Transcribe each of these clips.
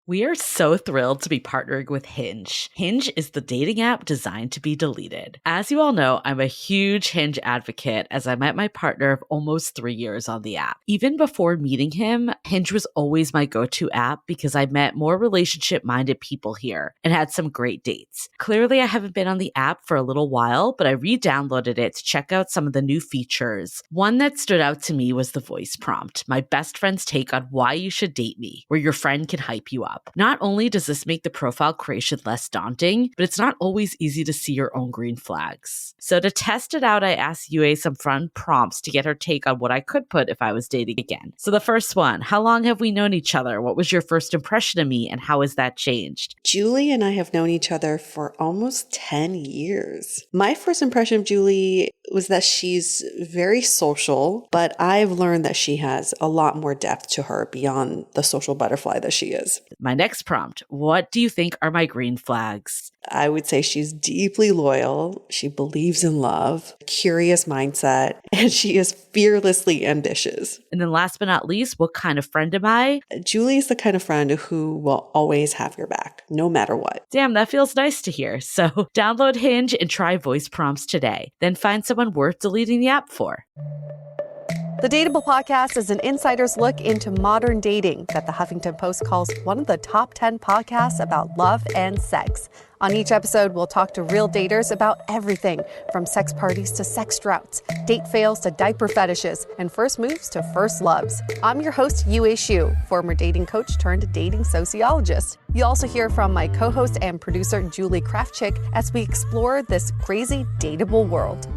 We are so thrilled to be partnering with Hinge. Hinge is the dating app designed to be deleted. As you all know, I'm a huge Hinge advocate as I met my partner of almost 3 years on the app. Even before meeting him, Hinge was always my go-to app because I met more relationship-minded people here and had some great dates. Clearly, I haven't been on the app for a little while, but I re-downloaded it to check out some of the new features. One that stood out to me was the voice prompt, my best friend's take on why you should date me, where your friend can hype you up. Not only does this make the profile creation less daunting, but it's not always easy to see your own green flags. So to test it out, I asked Yue some fun prompts to get her take on what I could put if I was dating again. So the first one, how long have we known each other? What was your first impression of me and how has that changed? Julie and I have known each other for almost 10 years. My first impression of Julie was that she's very social, but I've learned that she has a lot more depth to her beyond the social butterfly that she is. My next prompt, what do you think are my green flags? I would say she's deeply loyal. She believes in love, curious mindset, and she is fearlessly ambitious. And then last but not least, what kind of friend am I? Julie is the kind of friend who will always have your back, no matter what. Damn, that feels nice to hear. So download Hinge and try voice prompts today. Then find someone worth deleting the app for. The Dateable podcast is an insider's look into modern dating that the Huffington Post calls one of the top 10 podcasts about love and sex. On each episode, we'll talk to real daters about everything from sex parties to sex droughts, date fails to diaper fetishes, and first moves to first loves. I'm your host, Yue Xu, former dating coach turned dating sociologist. You'll also hear from my co-host and producer, Julie Krafchick, as we explore this crazy dateable world.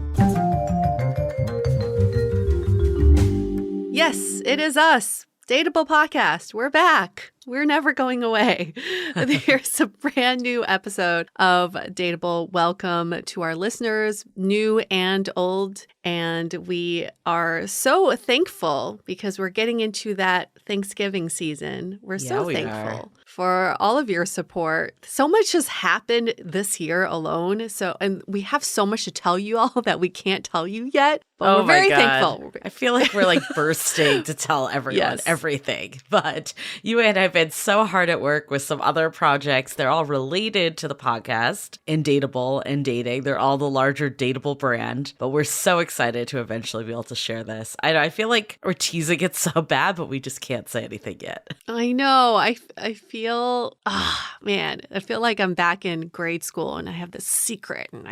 Yes, it is us. Dateable podcast. We're back. We're never going away. Here's a brand new episode of Dateable. Welcome to our listeners, new and old. And we are so thankful because we're getting into that Thanksgiving season. We're so thankful for all of your support. So much has happened this year alone. And we have so much to tell you all that we can't tell you yet. But we're very thankful. I feel like we're like bursting to tell everyone everything. But you and I have been so hard at work with some other projects. They're all related to the podcast and Dateable and dating. They're all the larger Dateable brand. But we're so excited to eventually be able to share this. I feel like we're teasing it so bad, but we just can't say anything yet. I know. I feel, I feel like I'm back in grade school and I have this secret and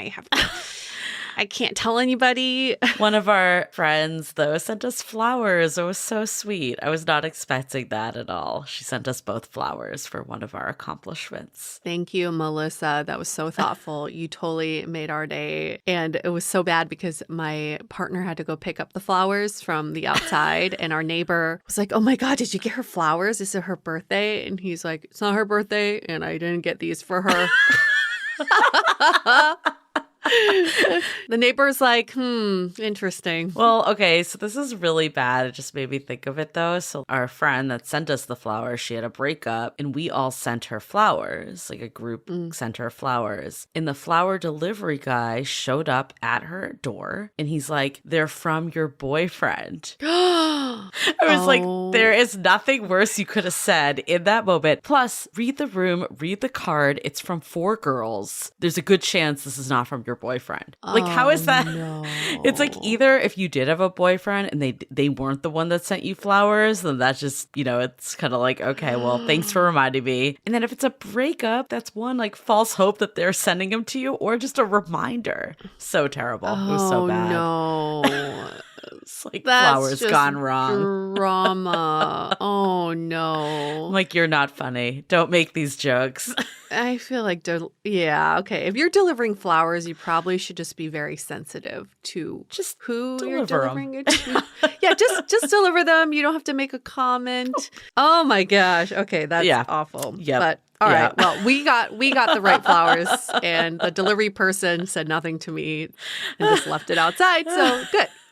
I can't tell anybody. One of our friends, though, sent us flowers. It was so sweet. I was not expecting that at all. She sent us both flowers for one of our accomplishments. Thank you, Melissa. That was so thoughtful. You totally made our day. And it was so bad because my partner had to go pick up the flowers from the outside. And our neighbor was like, oh my God, did you get her flowers? Is it her birthday? And he's like, it's not her birthday. And I didn't get these for her. The neighbor's like, interesting. Well, okay, so this is really bad. It just made me think of it, though. So our friend that sent us the flowers, she had a breakup, and we all sent her flowers. Like a group sent her flowers. And the flower delivery guy showed up at her door, and he's like, they're from your boyfriend. I was like, there is nothing worse you could have said in that moment. Plus, read the room, read the card. It's from 4 girls. There's a good chance this is not from your boyfriend. Like, how is that? No. It's like either if you did have a boyfriend and they weren't the one that sent you flowers, then that's just, it's kind of like, okay, well, thanks for reminding me. And then if it's a breakup, that's one like false hope that they're sending them to you or just a reminder. So terrible. It was so bad. No. It's like That's flowers just gone wrong. Drama. Oh, no. Like, you're not funny. Don't make these jokes. I feel like, okay. If you're delivering flowers, you probably should just be very sensitive to just who you're deliver delivering it to. Yeah, just deliver them. You don't have to make a comment. Oh my gosh. Okay, that's awful. Yeah. But all right. Well, we got the right flowers, and the delivery person said nothing to me and just left it outside. So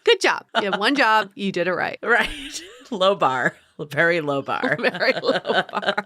good job. You have one job. You did it right. Right. Low bar. Very low bar. Very low bar.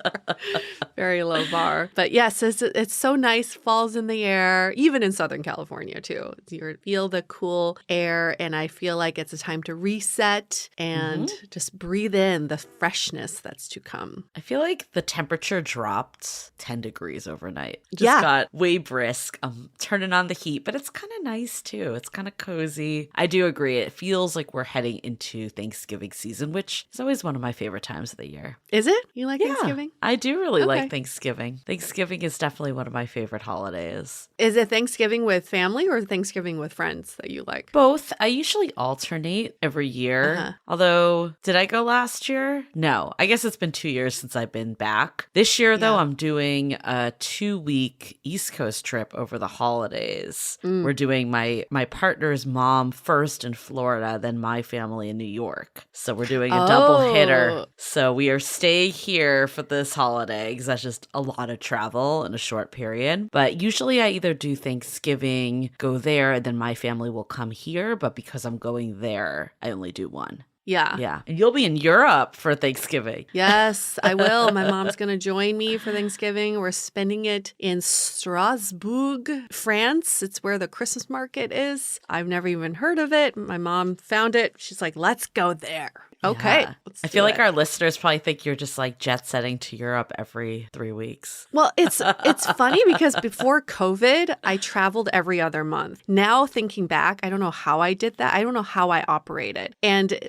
Very low bar. But yes, it's so nice. Falls in the air, even in Southern California too. You feel the cool air, and I feel like it's a time to reset and just breathe in the freshness that's to come. I feel like the temperature dropped 10 degrees overnight. Yeah. Got way brisk. I'm turning on the heat, but it's kind of nice too. It's kind of cozy. I do agree. It feels like we're heading into Thanksgiving season, which is always one of my favorite times of the year. Is it? You like Thanksgiving? I do really Okay. like Thanksgiving. Thanksgiving is definitely one of my favorite holidays. Is it Thanksgiving with family or Thanksgiving with friends that you like? Both. I usually alternate every year. Although, did I go last year? No. I guess it's been 2 years since I've been back. This year, though, I'm doing a 2-week East Coast trip over the holidays. We're doing my partner's mom first in Florida, then my family in New York. So we're doing a double hitter. So we are staying here for this holiday because that's just a lot of travel in a short period. But usually I either do Thanksgiving, go there, and then my family will come here. But because I'm going there, I only do one. Yeah. Yeah. And you'll be in Europe for Thanksgiving. Yes, I will. My mom's going to join me for Thanksgiving. We're spending it in Strasbourg, France. It's where the Christmas market is. I've never even heard of it. My mom found it. She's like, let's go there. Okay. Yeah. I feel like our listeners probably think you're just like jet setting to Europe every 3 weeks. Well, it's funny because before COVID, I traveled every other month. Now thinking back, I don't know how I did that. I don't know how I operated. And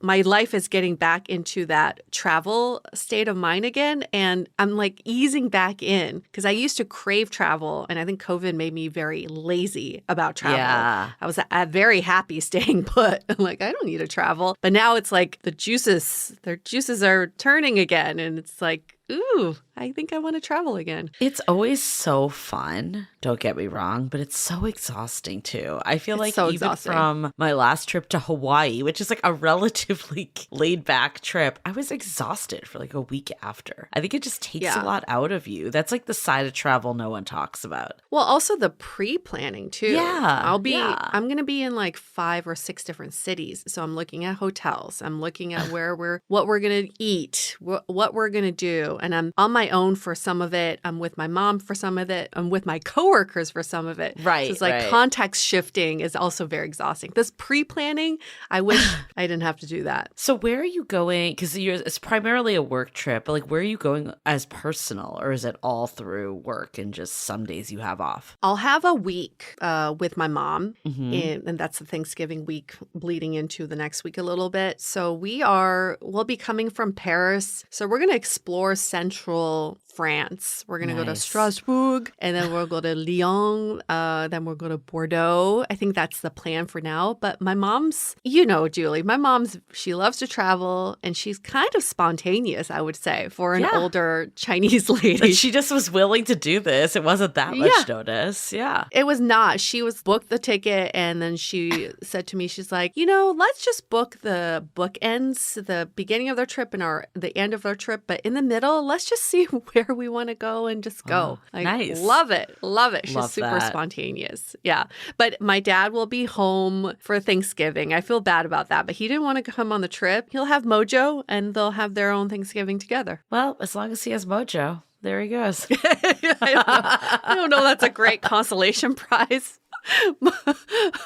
my life is getting back into that travel state of mind again. And I'm like easing back in because I used to crave travel. And I think COVID made me very lazy about travel. Yeah. I was very happy staying put. I'm like, I don't need to travel. But now it's like their juices are turning again. And it's like, ooh, I think I want to travel again. It's always so fun. Don't get me wrong, but it's so exhausting too. I feel like so even exhausting. from my last trip to Hawaii, which is like a relatively laid back trip, I was exhausted for like a week after. I think it just takes a lot out of you. That's like the side of travel no one talks about. Well, also the pre-planning too. Yeah. I'm going to be in like 5 or 6 different cities. So I'm looking at hotels. I'm looking at what we're going to eat, what we're going to do. And I'm on my own for some of it. I'm with my mom for some of it. I'm with my coworkers for some of it. Right. So it's like context shifting is also very exhausting. This pre-planning, I wish I didn't have to do that. So where are you going? Because it's primarily a work trip, but like where are you going as personal, or is it all through work and just some days you have off? I'll have a week with my mom, and that's the Thanksgiving week bleeding into the next week a little bit. So we'll be coming from Paris. So we're going to explore central France. We're going to go to Strasbourg, and then we'll go to Lyon, then we'll go to Bordeaux. I think that's the plan for now. But my mom's, Julie, she loves to travel, and she's kind of spontaneous, I would say, for an older Chinese lady. Like she just was willing to do this. It wasn't that much notice. Yeah. It was not. She was booked the ticket, and then she said to me, she's like, let's just book the bookends, the beginning of their trip and the end of their trip. But in the middle, let's just see where we want to go and just go. Nice. Love it. Love it. She's Love super that. spontaneous. Yeah. But my dad will be home for Thanksgiving. I feel bad about that, but he didn't want to come on the trip. He'll have Mojo, and they'll have their own Thanksgiving together. Well, as long as he has Mojo, there he goes. I don't know. That's a great consolation prize.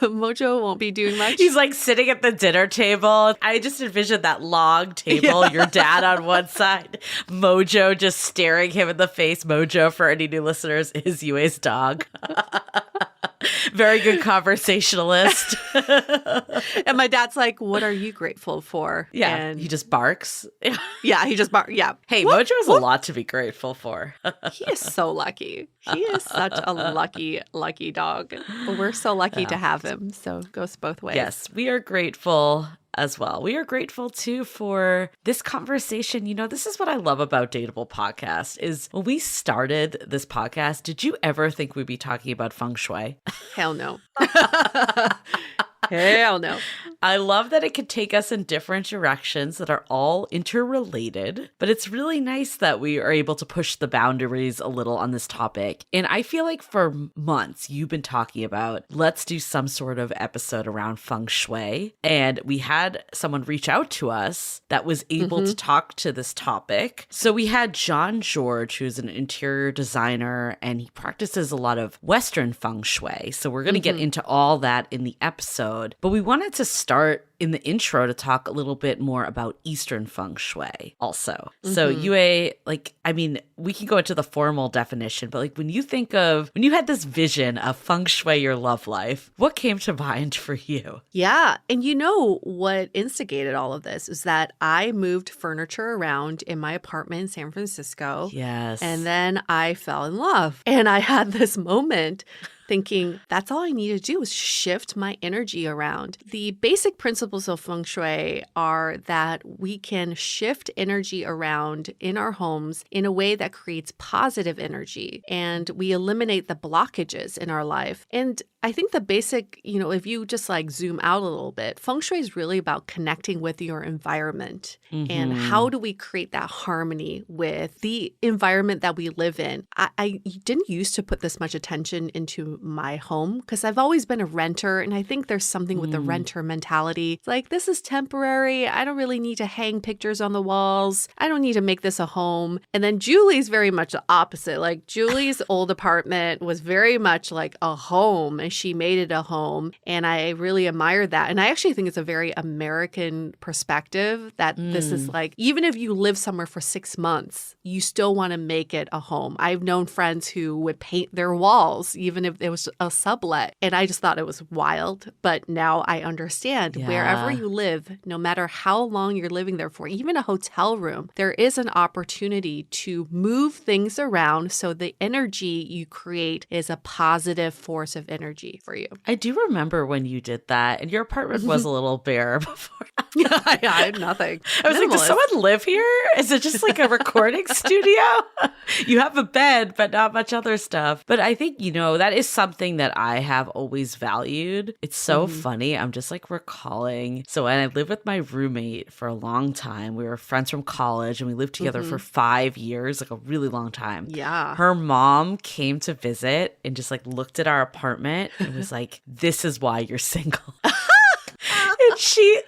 Mojo won't be doing much. He's like sitting at the dinner table. I just envisioned that long table, your dad on one side, Mojo just staring him in the face. Mojo, for any new listeners, is Yue's dog. Very good conversationalist. And my dad's like, what are you grateful for? Yeah, and he just barks. Yeah, he just barks. Yeah. Hey, Mojo has a lot to be grateful for. He is so lucky. He is such a lucky, lucky dog. But we're so lucky to have him. So it goes both ways. Yes, we are grateful as well. We are grateful too for this conversation. This is what I love about Dateable Podcast is when we started this podcast, did you ever think we'd be talking about Feng Shui? Hell no. Hell no. I love that it can take us in different directions that are all interrelated, but it's really nice that we are able to push the boundaries a little on this topic. And I feel like for months you've been talking about, let's do some sort of episode around Feng Shui. And we had someone reach out to us that was able to talk to this topic. So we had John George, who's an interior designer, and he practices a lot of Western Feng Shui. So we're going to get into all that in the episode. But we wanted to start in the intro to talk a little bit more about Eastern Feng Shui also. So Yue, like, I mean, we can go into the formal definition, but like when you had this vision of Feng Shui your love life, what came to mind for you? Yeah. And you know what instigated all of this is that I moved furniture around in my apartment in San Francisco. Yes. And then I fell in love. And I had this moment thinking that's all I need to do is shift my energy around. The basic principles of Feng Shui are that we can shift energy around in our homes in a way that creates positive energy, and we eliminate the blockages in our life. And I think the basic, if you just like zoom out a little bit, Feng Shui is really about connecting with your environment and how do we create that harmony with the environment that we live in. I didn't used to put this much attention into my home because I've always been a renter, and I think there's something with the renter mentality. It's like, this is temporary. I don't really need to hang pictures on the walls. I don't need to make this a home. And then Julie's very much the opposite. Like Julie's old apartment was very much like a home, and she made it a home. And I really admire that. And I actually think it's a very American perspective that this is like, even if you live somewhere for 6 months, you still want to make it a home. I've known friends who would paint their walls, even if it was a sublet. And I just thought it was wild. But now I understand wherever you live, no matter how long you're living there for, even a hotel room, there is an opportunity to move things around so the energy you create is a positive force of energy for you. I do remember when you did that, and your apartment was a little bare before. I had nothing. I was like, does someone live here? Is it just like a recording studio? You have a bed, but not much other stuff. But I think, that is something that I have always valued. It's so funny. I'm just like recalling. So when I lived with my roommate for a long time, we were friends from college and we lived together for 5 years, like a really long time. Yeah. Her mom came to visit and just like looked at our apartment and was like, this is why you're single.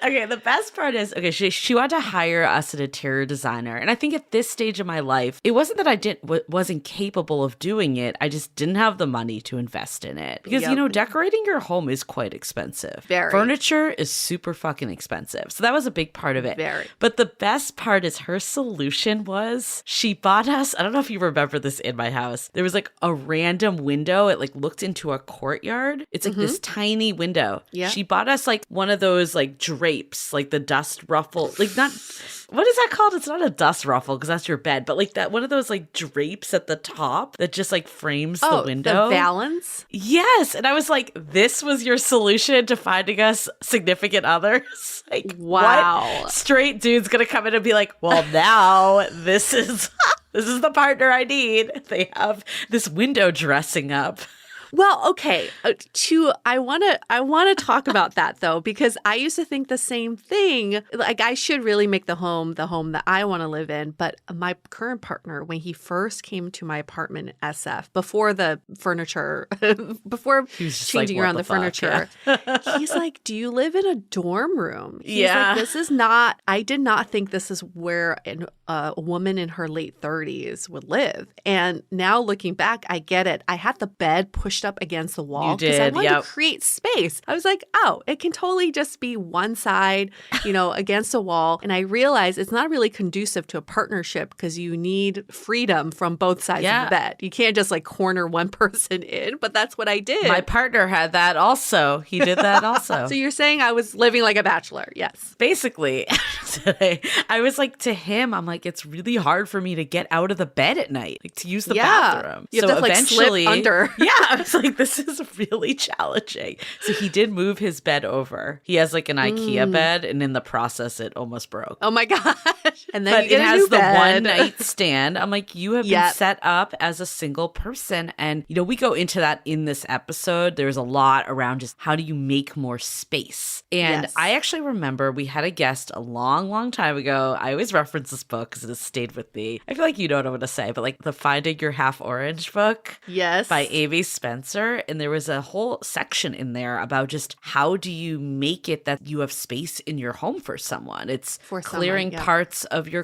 And the best part is, she wanted to hire us an interior designer. And I think at this stage of my life, it wasn't that I wasn't capable of doing it. I just didn't have the money to invest in it. Because, decorating your home is quite expensive. Very. Furniture is super fucking expensive. So that was a big part of it. Very. But the best part is her solution was she bought us, I don't know if you remember this in my house, there was like a random window. It like looked into a courtyard. It's like this tiny window. Yeah. She bought us like one of those like drapes, like the dust ruffle, like not, what is that called? It's not a dust ruffle because that's your bed, but like that one of those like drapes at the top that just like frames the window. The valance? Yes. And I was like, this was your solution to finding us significant others? Like, wow. What straight dude's gonna come in and be like, well, now this is the partner I need. They have this window dressing up. Well, okay. I want to talk about that though, because I used to think the same thing. Like I should really make the home that I want to live in. But my current partner, when he first came to my apartment in SF, before the furniture, before changing around the furniture, he's like, "Do you live in a dorm room?" He's like, "This is not. I did not think this is where a woman in her late 30s would live." And now looking back, I get it. I had the bed pushed up against the wall because I wanted to create space. I was like, oh, it can totally just be one side, against a wall. And I realized it's not really conducive to a partnership because you need freedom from both sides of the bed. You can't just like corner one person in, but that's what I did. My partner had that also. He did that also. So you're saying I was living like a bachelor. Yes. Basically. I was like, to him, I'm like, it's really hard for me to get out of the bed at night, like to use the bathroom. You have to eventually slip under. Yeah. was like, this is really challenging. So he did move his bed over. He has like an IKEA bed, and in the process, it almost broke. Oh my gosh. And then But you get it a has new the bed. one nightstand. I'm like, you have been set up as a single person. And, you know, we go into that in this episode. There's a lot around just how do you make more space? And I actually remember we had a guest a long, long time ago. I always reference this book because it has stayed with me. I feel like you know what I'm going to say, but like the Finding Your Half Orange book. Yes. By Amy Spencer. And there was a whole section in there about just how do you make it that you have space in your home for someone. It's clearing parts of your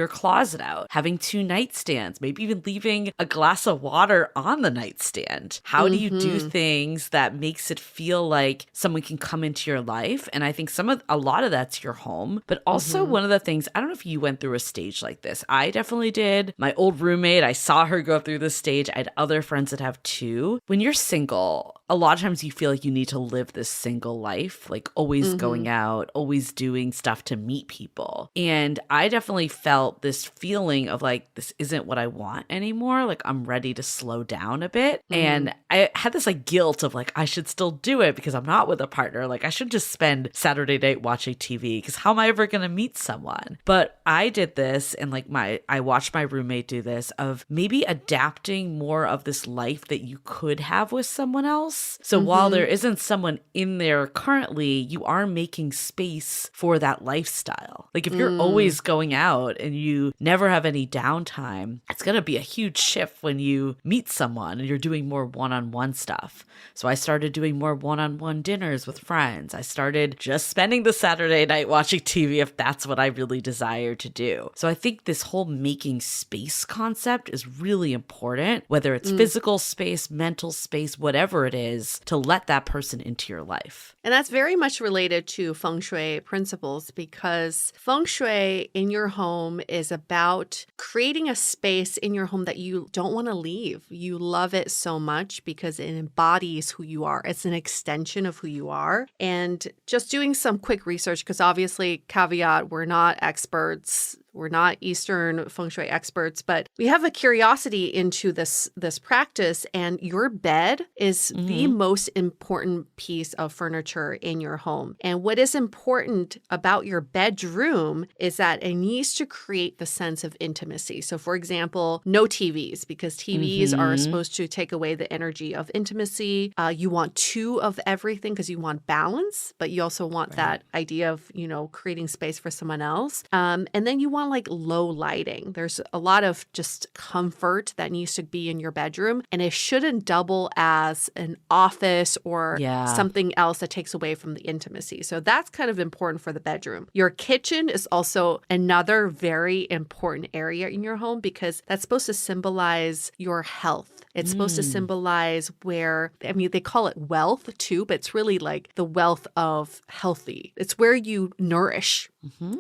closet out, having 2 nightstands, maybe even leaving a glass of water on the nightstand. How do you do things that makes it feel like someone can come into your life? And I think a lot of that's your home, but also one of the things, I don't know if you went through a stage like this. I definitely did. My old roommate, I saw her go through this stage. I had other friends that have too. When you're single, a lot of times you feel like you need to live this single life, like always going out, always doing stuff to meet people. And I definitely felt this feeling of like, this isn't what I want anymore. Like I'm ready to slow down a bit. And I had this like guilt of like, I should still do it because I'm not with a partner. Like I should just spend Saturday night watching TV because how am I ever going to meet someone? But I did this and like I watched my roommate do this of maybe adapting more of this life that you could have with someone else. So while there isn't someone in there currently, you are making space for that lifestyle. Like if you're always going out and you never have any downtime, it's going to be a huge shift when you meet someone and you're doing more one-on-one stuff. So I started doing more one-on-one dinners with friends. I started just spending the Saturday night watching TV if that's what I really desire to do. So I think this whole making space concept is really important, whether it's physical space, mental space, whatever it is, to let that person into your life. And that's very much related to Feng Shui principles because Feng Shui in your home is about creating a space in your home that you don't want to leave. You love it so much because it embodies who you are. It's an extension of who you are. And just doing some quick research, because obviously, caveat, we're not experts. We're not Eastern Feng Shui experts, but we have a curiosity into this practice, and your bed is the most important piece of furniture in your home. And what is important about your bedroom is that it needs to create the sense of intimacy. So for example, no TVs, because TVs are supposed to take away the energy of intimacy. You want 2 of everything because you want balance, but you also want that idea of, creating space for someone else. And then you want like low lighting. There's a lot of just comfort that needs to be in your bedroom, and it shouldn't double as an office or something else that takes away from the intimacy. So that's kind of important for the bedroom. Your kitchen is also another very important area in your home because that's supposed to symbolize your health. It's supposed to symbolize they call it wealth too, but it's really like the wealth of healthy. It's where you nourish.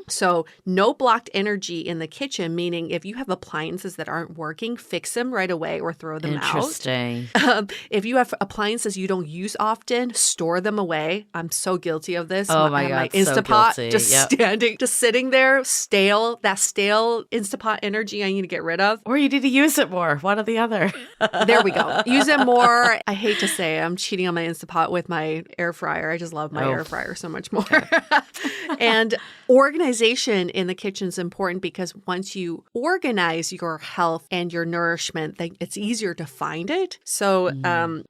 So no blocked energy in the kitchen, meaning if you have appliances that aren't working, fix them right away or throw them out. Interesting. If you have appliances you don't use often, store them away. I'm so guilty of this. Oh my God, my Instapot so guilty. just sitting there, that stale Instapot energy I need to get rid of. Or you need to use it more, one or the other. There we go. Use it more. I hate to say I'm cheating on my Instapot with my air fryer. I just love my air fryer so much more. Okay. And organization in the kitchen is important because once you organize your health and your nourishment, then it's easier to find it. So,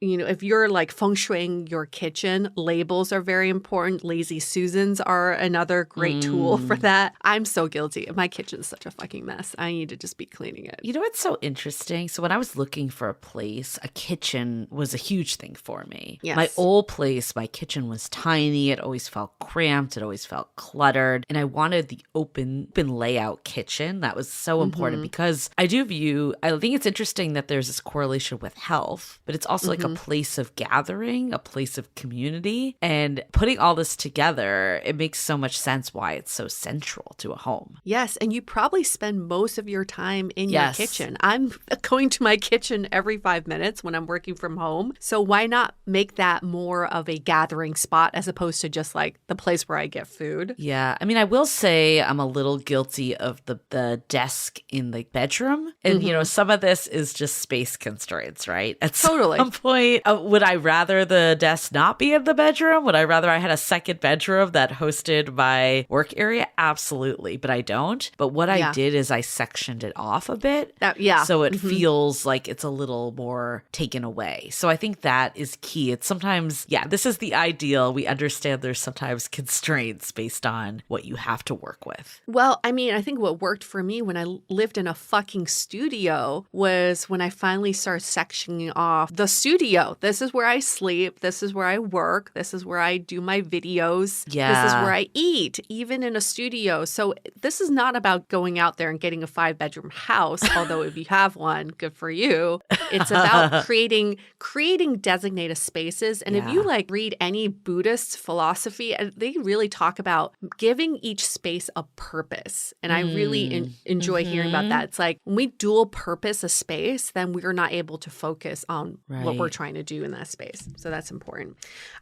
if you're like feng shuiing your kitchen, labels are very important. Lazy Susans are another great tool for that. I'm so guilty. My kitchen's such a fucking mess. I need to just be cleaning it. You know what's so interesting? So when I was looking for a place, a kitchen was a huge thing for me. Yes. My old place, my kitchen was tiny. It always felt cramped. It always felt cluttered. And I wanted the open layout kitchen. That was so important because I think it's interesting that there's this correlation with health, but it's also like a place of gathering, a place of community. And putting all this together, it makes so much sense why it's so central to a home. Yes. And you probably spend most of your time in your kitchen. I'm going to my kitchen every every 5 minutes when I'm working from home. So why not make that more of a gathering spot as opposed to just like the place where I get food? Yeah. I mean, I will say I'm a little guilty of the desk in the bedroom. And, some of this is just space constraints, right? At some point, would I rather the desk not be in the bedroom? Would I rather I had a second bedroom that hosted my work area? Absolutely. But I don't. But what I did is I sectioned it off a bit. So it feels like it's a little more taken away. So I think that is key. It's sometimes, this is the ideal. We understand there's sometimes constraints based on what you have to work with. Well, I mean, I think what worked for me when I lived in a fucking studio was when I finally started sectioning off the studio. This is where I sleep. This is where I work. This is where I do my videos. Yeah. This is where I eat, even in a studio. So this is not about going out there and getting a 5-bedroom house, although if you have one, good for you. It's about creating designated spaces. And if you like read any Buddhist philosophy, they really talk about giving each space a purpose. And I really enjoy hearing about that. It's like when we dual purpose a space, then we're not able to focus on what we're trying to do in that space. So that's important.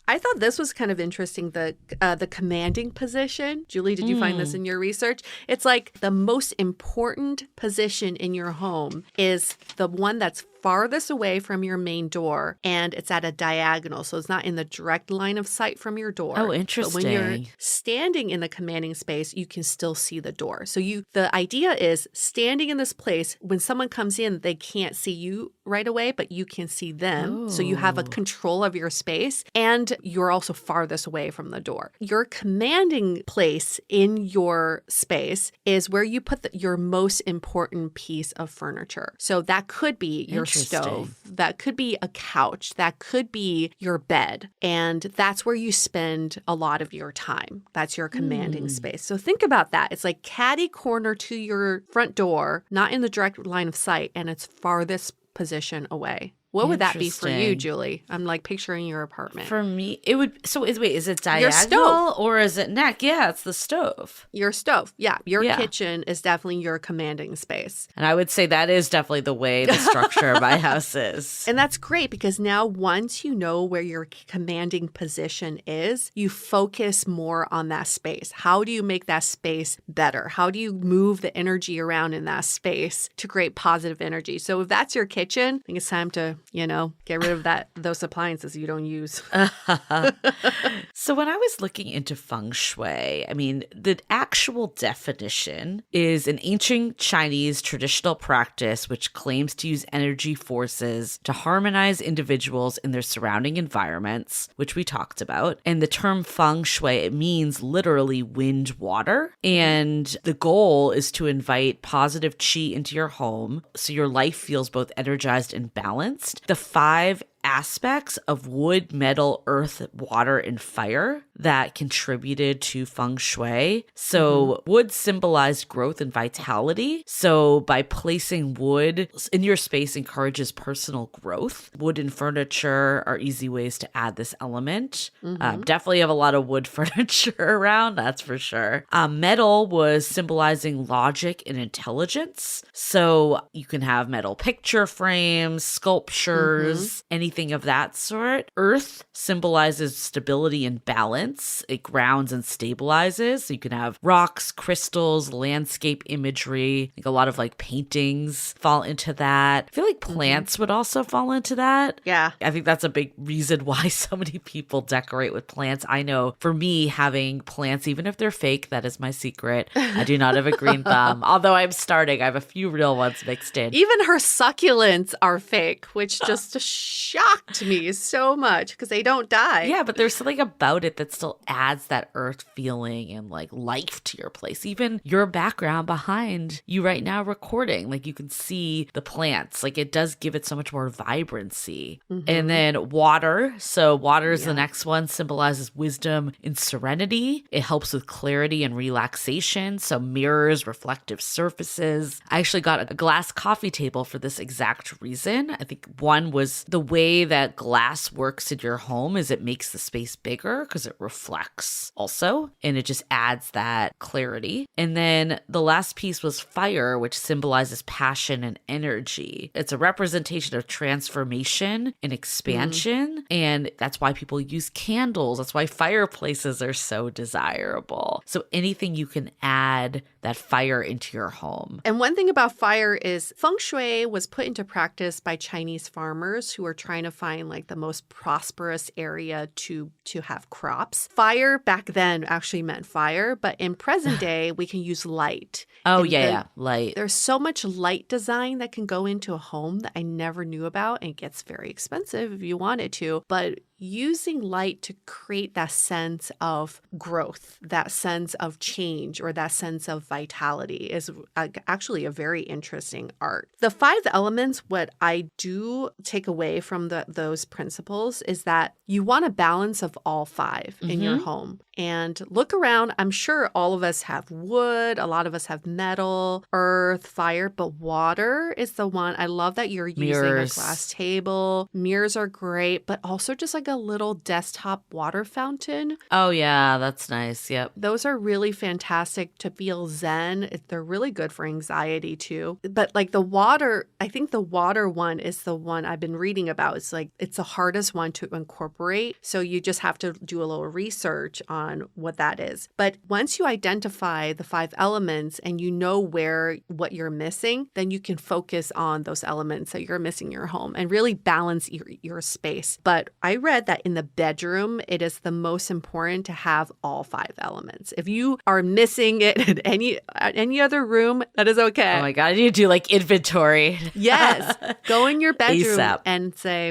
I thought this was kind of interesting, the commanding position. Julie, did you find this in your research? It's like the most important position in your home is the one that's farthest away from your main door, and it's at a diagonal. So it's not in the direct line of sight from your door. Oh, interesting. But when you're standing in the commanding space, you can still see the door. So the idea is standing in this place, when someone comes in, they can't see you right away, but you can see them. So you have a control of your space, and you're also farthest away from the door. Your commanding place in your space is where you put your most important piece of furniture. So that could be your stove, that could be a couch, that could be your bed. And that's where you spend a lot of your time. That's your commanding space. So think about that. It's like catty corner to your front door, not in the direct line of sight, and it's farthest position away. What would that be for you, Julie? I'm like picturing your apartment. For me, it would. So is it diagonal or is it neck? Yeah, it's the stove. Your stove. Yeah. Your kitchen is definitely your commanding space. And I would say that is definitely the way the structure of my house is. And that's great because now once you know where your commanding position is, you focus more on that space. How do you make that space better? How do you move the energy around in that space to create positive energy? So if that's your kitchen, I think it's time to get rid of those appliances you don't use. So when I was looking into Feng Shui, I mean, the actual definition is an ancient Chinese traditional practice which claims to use energy forces to harmonize individuals in their surrounding environments, which we talked about. And the term Feng Shui, it means literally wind water. And the goal is to invite positive qi into your home so your life feels both energized and balanced. The 5 aspects of wood, metal, earth, water, and fire that contributed to Feng Shui. So wood symbolized growth and vitality. So by placing wood in your space encourages personal growth. Wood and furniture are easy ways to add this element. Definitely have a lot of wood furniture around, that's for sure. Metal was symbolizing logic and intelligence. So you can have metal picture frames, sculptures, anything of that sort. Earth symbolizes stability and balance. It grounds and stabilizes. So you can have rocks, crystals, landscape imagery. I think a lot of like paintings fall into that. I feel like plants would also fall into that. Yeah. I think that's a big reason why so many people decorate with plants. I know for me, having plants, even if they're fake, that is my secret. I do not have a green thumb. Although I'm starting, I have a few real ones mixed in. Even her succulents are fake, which just shocked me so much because they don't die. Yeah, but there's something about it that still adds that earth feeling and like life to your place. Even your background behind you right now recording, like you can see the plants. Like it does give it so much more vibrancy. And then water. So water is the next one, symbolizes wisdom and serenity. It helps with clarity and relaxation. So mirrors, reflective surfaces. I actually got a glass coffee table for this exact reason. I think one was the way way that glass works in your home is it makes the space bigger because it reflects also, and it just adds that clarity. And then the last piece was fire, which symbolizes passion and energy. It's a representation of transformation and expansion, and that's why people use candles. That's why fireplaces are so desirable. So anything you can add that fire into your home. And one thing about fire is Feng Shui was put into practice by Chinese farmers who are trying to find like the most prosperous area to have crops. Fire back then actually meant fire, but in present day, we can use light. Oh, And yeah, light. There's so much light design that can go into a home that I never knew about, and it gets very expensive if you wanted to. But using light to create that sense of growth, that sense of change, or that sense of vitality is actually a very interesting art. The 5 elements, what I do take away from those principles is that you want a balance of all 5 in your home. And look around. I'm sure all of us have wood. A lot of us have metal, earth, fire, but water is the one. I love that you're using Mirrors. a glass table. Mirrors are great, but also just like a little desktop water fountain. Oh, yeah, that's nice. Yep. Those are really fantastic to feel zen. They're really good for anxiety too. But like the water, I think the water one is the one I've been reading about. It's like, it's the hardest one to incorporate. So you just have to do a little research on what that is. But once you identify the 5 elements and you know what you're missing, then you can focus on those elements that you're missing in your home and really balance your space. But I read that in the bedroom, it is the most important to have all 5 elements. If you are missing it in any other room, that is okay. Oh my God, you do like inventory. Yes. Go in your bedroom ASAP. and say,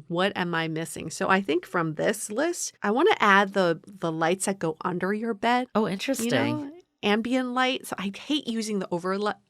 what am I missing? So I think from this list, I want to add the lights that go under your bed. Oh, interesting. You know, ambient light. So I hate using the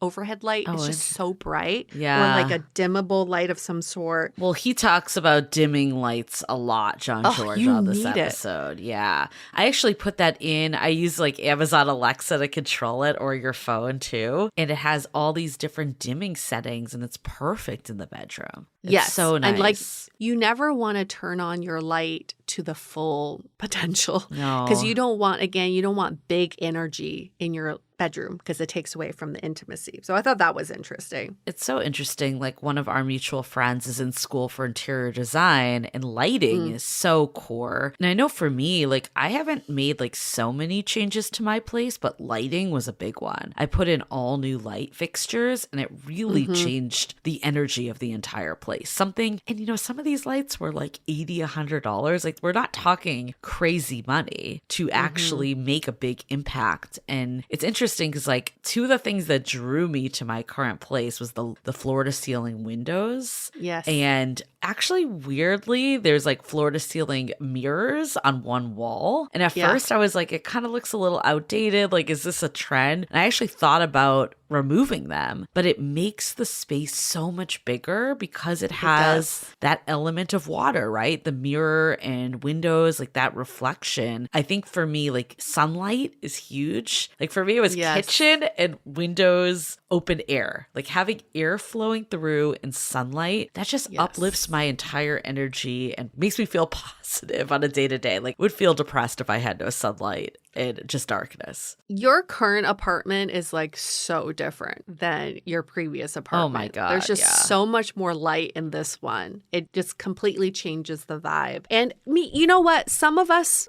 overhead light. It's just so bright. Yeah. Or like a dimmable light of some sort. Well, he talks about dimming lights a lot, John George, on this episode. Yeah. I actually put that in. I use like Amazon Alexa to control it, or your phone too. And it has all these different dimming settings, and it's perfect in the bedroom. It's so nice. And like, you never want to turn on your light to the full potential. No. Because you don't want big energy in your bedroom because it takes away from the intimacy. So I thought that was interesting. It's so interesting. Like, one of our mutual friends is in school for interior design, and lighting is so core. And I know for me, like, I haven't made like so many changes to my place, but lighting was a big one. I put in all new light fixtures, and it really changed the energy of the entire place. Something, and you know, some of these lights were like $80, $100. Like, we're not talking crazy money to actually make a big impact. And it's interesting because like 2 of the things that drew me to my current place was the floor to ceiling windows. Yes. And actually, weirdly, there's like floor to ceiling mirrors on one wall. And at first I was like, it kind of looks a little outdated. Like, is this a trend? And I actually thought about removing them, but it makes the space so much bigger because it has that element of water, right? The mirror and windows, like that reflection. I think for me, like, sunlight is huge. Like, for me, it was kitchen and windows, open air. Like, having air flowing through and sunlight, that just uplifts my entire energy and makes me feel positive on a day-to-day. Like, would feel depressed if I had no sunlight and just darkness. Your current apartment is like so different than your previous apartment. Oh my God. There's just so much more light in this one. It just completely changes the vibe. And you know what? Some of us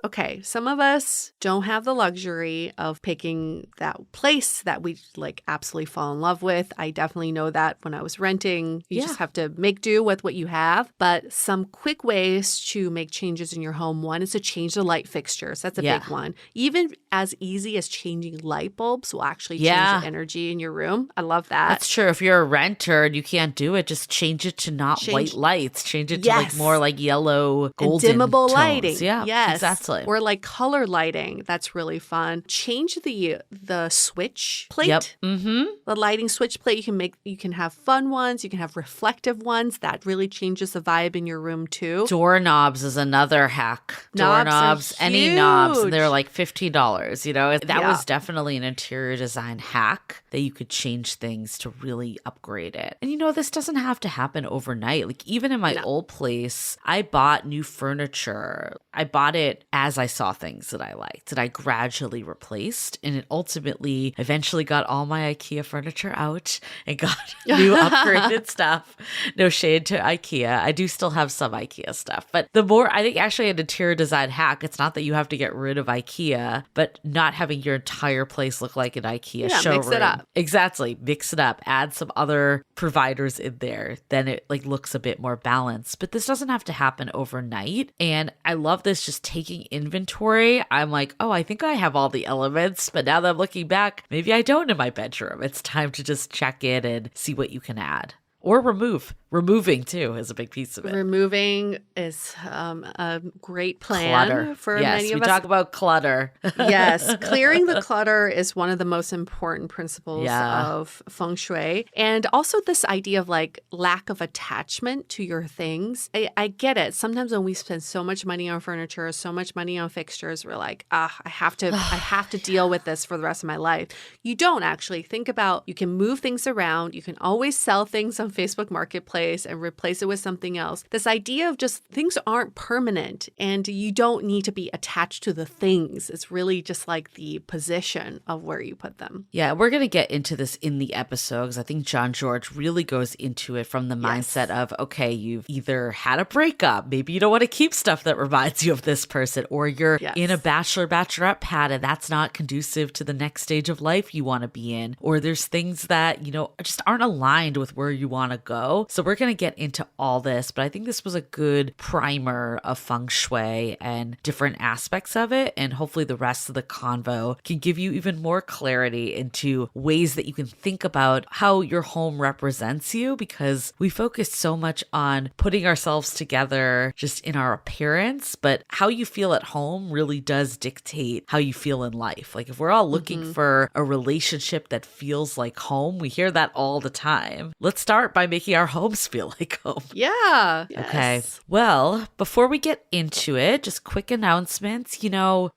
don't have the luxury of picking that place that we like absolutely fall in love with. I definitely know that when I was renting, you just have to make do with what you have. But some quick ways to make changes in your home. One is to change the light fixtures. That's a big one. Even as easy as changing light bulbs will actually change the energy in your room. I love that. That's true. If you're a renter and you can't do it, just change it to not white lights. Change it to like more like yellow, golden and dimmable tones. lighting. Yeah, yes, exactly. Or like color lighting. That's really fun. Change the switch plate. Yep. The lighting switch plate. You can have fun ones. You can have reflective ones. That really changes the vibe in your room too. Doorknobs is another hack. Knobs Doorknobs, any knobs. They're like $50 $15, that Yeah. was definitely an interior design hack that you could change things to really upgrade it. And this doesn't have to happen overnight. Like even in my old place, I bought new furniture. I bought it as I saw things that I liked, that I gradually replaced. And it ultimately eventually got all my IKEA furniture out and got new upgraded stuff. No shade to IKEA. I do still have some IKEA stuff. But the more, I think actually an interior design hack, it's not that you have to get rid of IKEA, but not having your entire place look like an IKEA showroom. Mix it up. Exactly. Mix it up. Add some other providers in there. Then it looks a bit more balanced. But this doesn't have to happen overnight. And I love this, just taking inventory. I'm like, oh, I think I have all the elements. But now that I'm looking back, maybe I don't in my bedroom. It's time to just check in and see what you can add. Or remove. Removing, too, is a big piece of it. Removing is a great plan Clutter. for Yes, many of we us. talk about clutter. Yes, clearing the clutter is one of the most important principles of Feng Shui. And also this idea of like lack of attachment to your things. I get it. Sometimes when we spend so much money on furniture, so much money on fixtures, we're like, I have to deal with this for the rest of my life. You don't actually. Think about, you can move things around. You can always sell things on Facebook Marketplace and replace it with something else. This idea of just things aren't permanent and you don't need to be attached to the things. It's really just like the position of where you put them. Yeah, we're going to get into this in the episode because I think John George really goes into it from the mindset of, okay, you've either had a breakup, maybe you don't want to keep stuff that reminds you of this person, or you're in a bachelorette pad and that's not conducive to the next stage of life you want to be in, or there's things that, just aren't aligned with where you want to go. So we're going to get into all this, but I think this was a good primer of Feng Shui and different aspects of it. And hopefully the rest of the convo can give you even more clarity into ways that you can think about how your home represents you, because we focus so much on putting ourselves together just in our appearance, but how you feel at home really does dictate how you feel in life. Like if we're all looking for a relationship that feels like home, we hear that all the time. Let's start by making our homes feel like home. Yeah. Yes. Okay. Well, before we get into it, just quick announcements.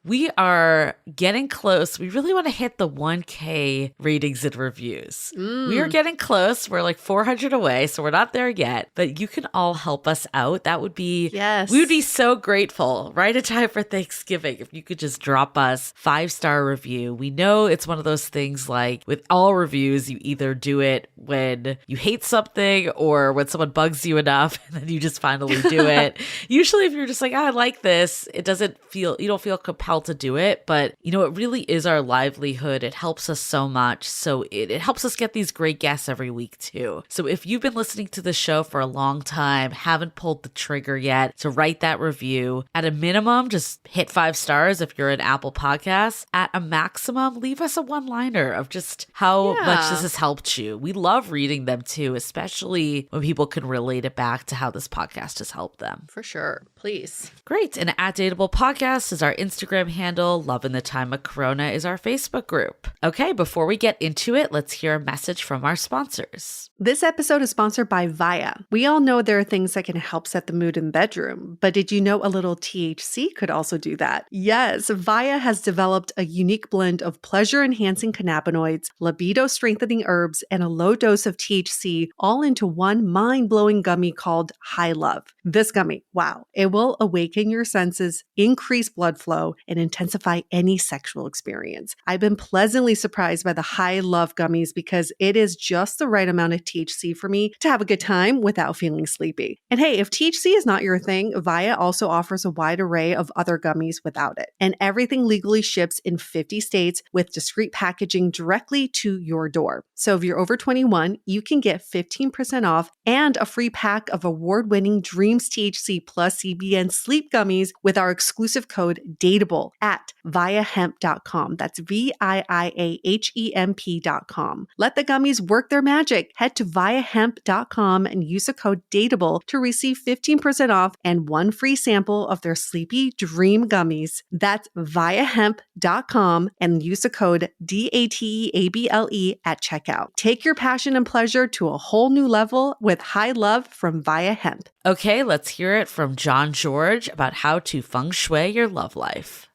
We are getting close. We really want to hit the 1K ratings and reviews. We are getting close. We're like 400 away, so we're not there yet, but you can all help us out. That would be, we would be so grateful right in time for Thanksgiving if you could just drop us 5-star review. We know it's one of those things like with all reviews, you either do it when you hate something or when someone bugs you enough and then you just finally do it. Usually if you're just like, I like this, you don't feel compelled to do it, but it really is our livelihood. It helps us so much. So it helps us get these great guests every week too. So if you've been listening to the show for a long time, haven't pulled the trigger yet to write that review, at a minimum, just hit 5 stars if you're an Apple Podcast. At a maximum, leave us a one-liner of just how much this has helped you. We love reading them too, especially when people can relate it back to how this podcast has helped them. For sure. Please. Great. And at Dateable Podcast is our Instagram handle. Love in the Time of Corona is our Facebook group. Okay, before we get into it, let's hear a message from our sponsors. This episode is sponsored by Via. We all know there are things that can help set the mood in the bedroom, but did you know a little THC could also do that? Yes, Via has developed a unique blend of pleasure-enhancing cannabinoids, libido-strengthening herbs, and a low dose of THC all into one mind-blowing gummy called High Love. This gummy, wow, it will awaken your senses, increase blood flow, and intensify any sexual experience. I've been pleasantly surprised by the High Love gummies because it is just the right amount of THC for me to have a good time without feeling sleepy. And hey, if THC is not your thing, Via also offers a wide array of other gummies without it. And everything legally ships in 50 states with discreet packaging directly to your door. So if you're over 21, you can get 15% off and a free pack of award-winning Dreams THC plus CBN sleep gummies with our exclusive code DATEABLE at viahemp.com. That's VIIAHEMP.com. Let the gummies work their magic. Head to viahemp.com and use the code DATEABLE to receive 15% off and one free sample of their Sleepy Dream gummies. That's viahemp.com and use the code DATEABLE at checkout. Take your passion and pleasure to a whole new level with High Love from Via Hemp. Okay, let's hear it from John George about how to feng shui your love life.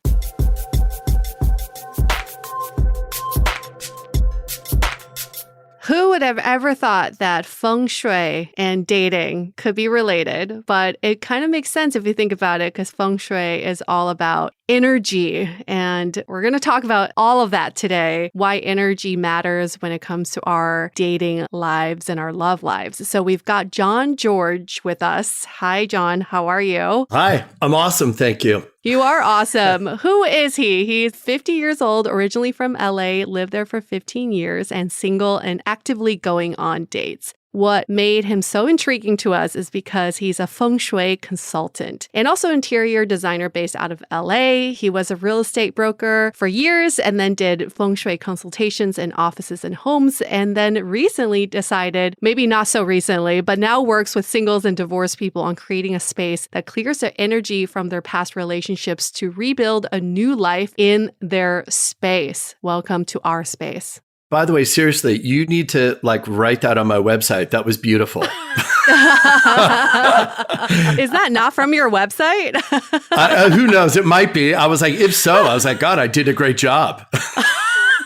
Who would have ever thought that Feng Shui and dating could be related? But it kind of makes sense if you think about it, because Feng Shui is all about energy. And we're going to talk about all of that today, why energy matters when it comes to our dating lives and our love lives. So we've got John George with us. Hi, John. How are you? Hi, I'm awesome. Thank you. You are awesome. Who is he? He's 50 years old, originally from LA, lived there for 15 years, and single and actively going on dates. What made him so intriguing to us is because he's a Feng Shui consultant and also interior designer based out of LA. He was a real estate broker for years and then did Feng Shui consultations in offices and homes, and then recently decided, maybe not so recently, but now works with singles and divorced people on creating a space that clears their energy from their past relationships to rebuild a new life in their space. Welcome to our space. By the way, seriously, you need to write that on my website. That was beautiful. Is that not from your website? Who knows? It might be. I was like, if so, I was like, God, I did a great job.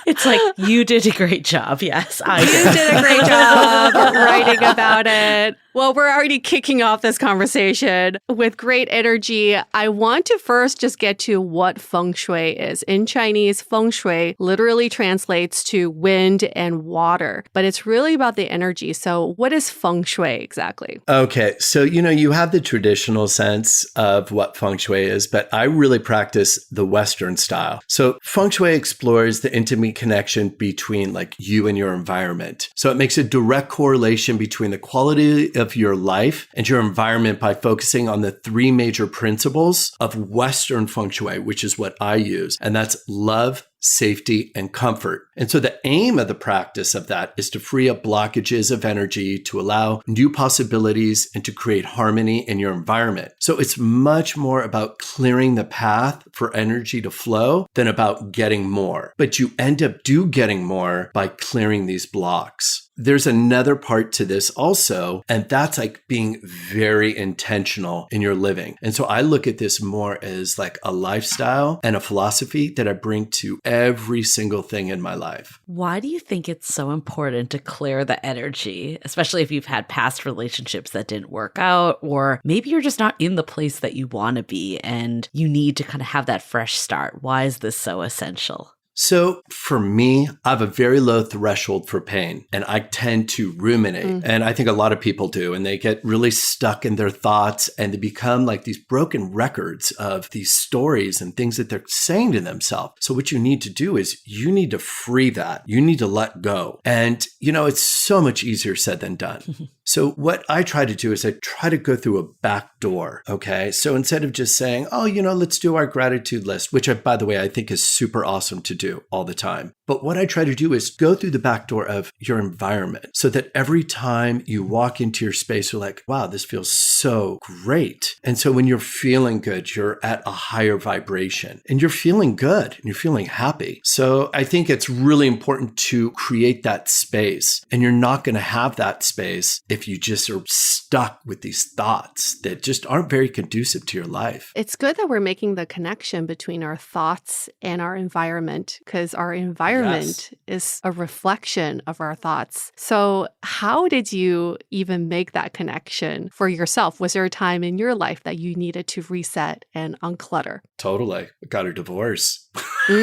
It's like, you did a great job. Yes, I did. You did a great job writing about it. Well, we're already kicking off this conversation with great energy. I want to first just get to what Feng Shui is. In Chinese, Feng Shui literally translates to wind and water, but it's really about the energy. So what is Feng Shui exactly? Okay. So, you have the traditional sense of what Feng Shui is, but I really practice the Western style. So Feng Shui explores the intimate connection between you and your environment. So it makes a direct correlation between the quality of your life and your environment by focusing on the three major principles of Western Feng Shui, which is what I use. And that's love, safety, and comfort. And so the aim of the practice of that is to free up blockages of energy, to allow new possibilities, and to create harmony in your environment. So it's much more about clearing the path for energy to flow than about getting more. But you end up getting more by clearing these blocks. There's another part to this also, and that's being very intentional in your living. And so I look at this more as a lifestyle and a philosophy that I bring to every single thing in my life. Why do you think it's so important to clear the energy, especially if you've had past relationships that didn't work out, or maybe you're just not in the place that you want to be and you need to kind of have that fresh start? Why is this so essential? So for me, I have a very low threshold for pain, and I tend to ruminate. And I think a lot of people do, and they get really stuck in their thoughts, and they become these broken records of these stories and things that they're saying to themselves. So what you need to do is you need to free that. You need to let go. And, it's so much easier said than done. So what I try to do is I try to go through a back door, okay? So instead of just saying, let's do our gratitude list, which by the way, I think is super awesome to do all the time. But what I try to do is go through the back door of your environment so that every time you walk into your space, you're like, wow, this feels so great. And so when you're feeling good, you're at a higher vibration and you're feeling good and you're feeling happy. So I think it's really important to create that space, and you're not going to have that space if you just are stuck with these thoughts that just aren't very conducive to your life. It's good that we're making the connection between our thoughts and our environment, because our environment is a reflection of our thoughts. So how did you even make that connection for yourself? Was there a time in your life that you needed to reset and unclutter? Totally. I got a divorce. There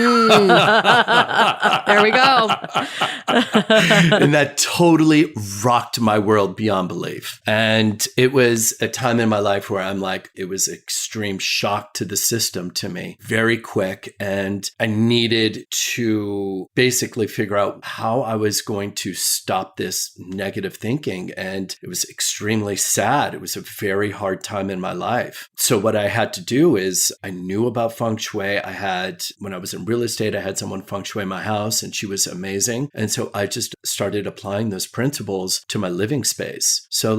we go. And that totally rocked my world beyond belief. And it was a time in my life where it was extreme shock to the system to me, very quick. And I needed to basically figure out how I was going to stop this negative thinking. And it was extremely sad. It was a very hard time in my life. So what I had to do is I knew about Feng Shui. When I was in real estate, I had someone Feng Shui my house, and she was amazing. And so I just started applying those principles to my living space. So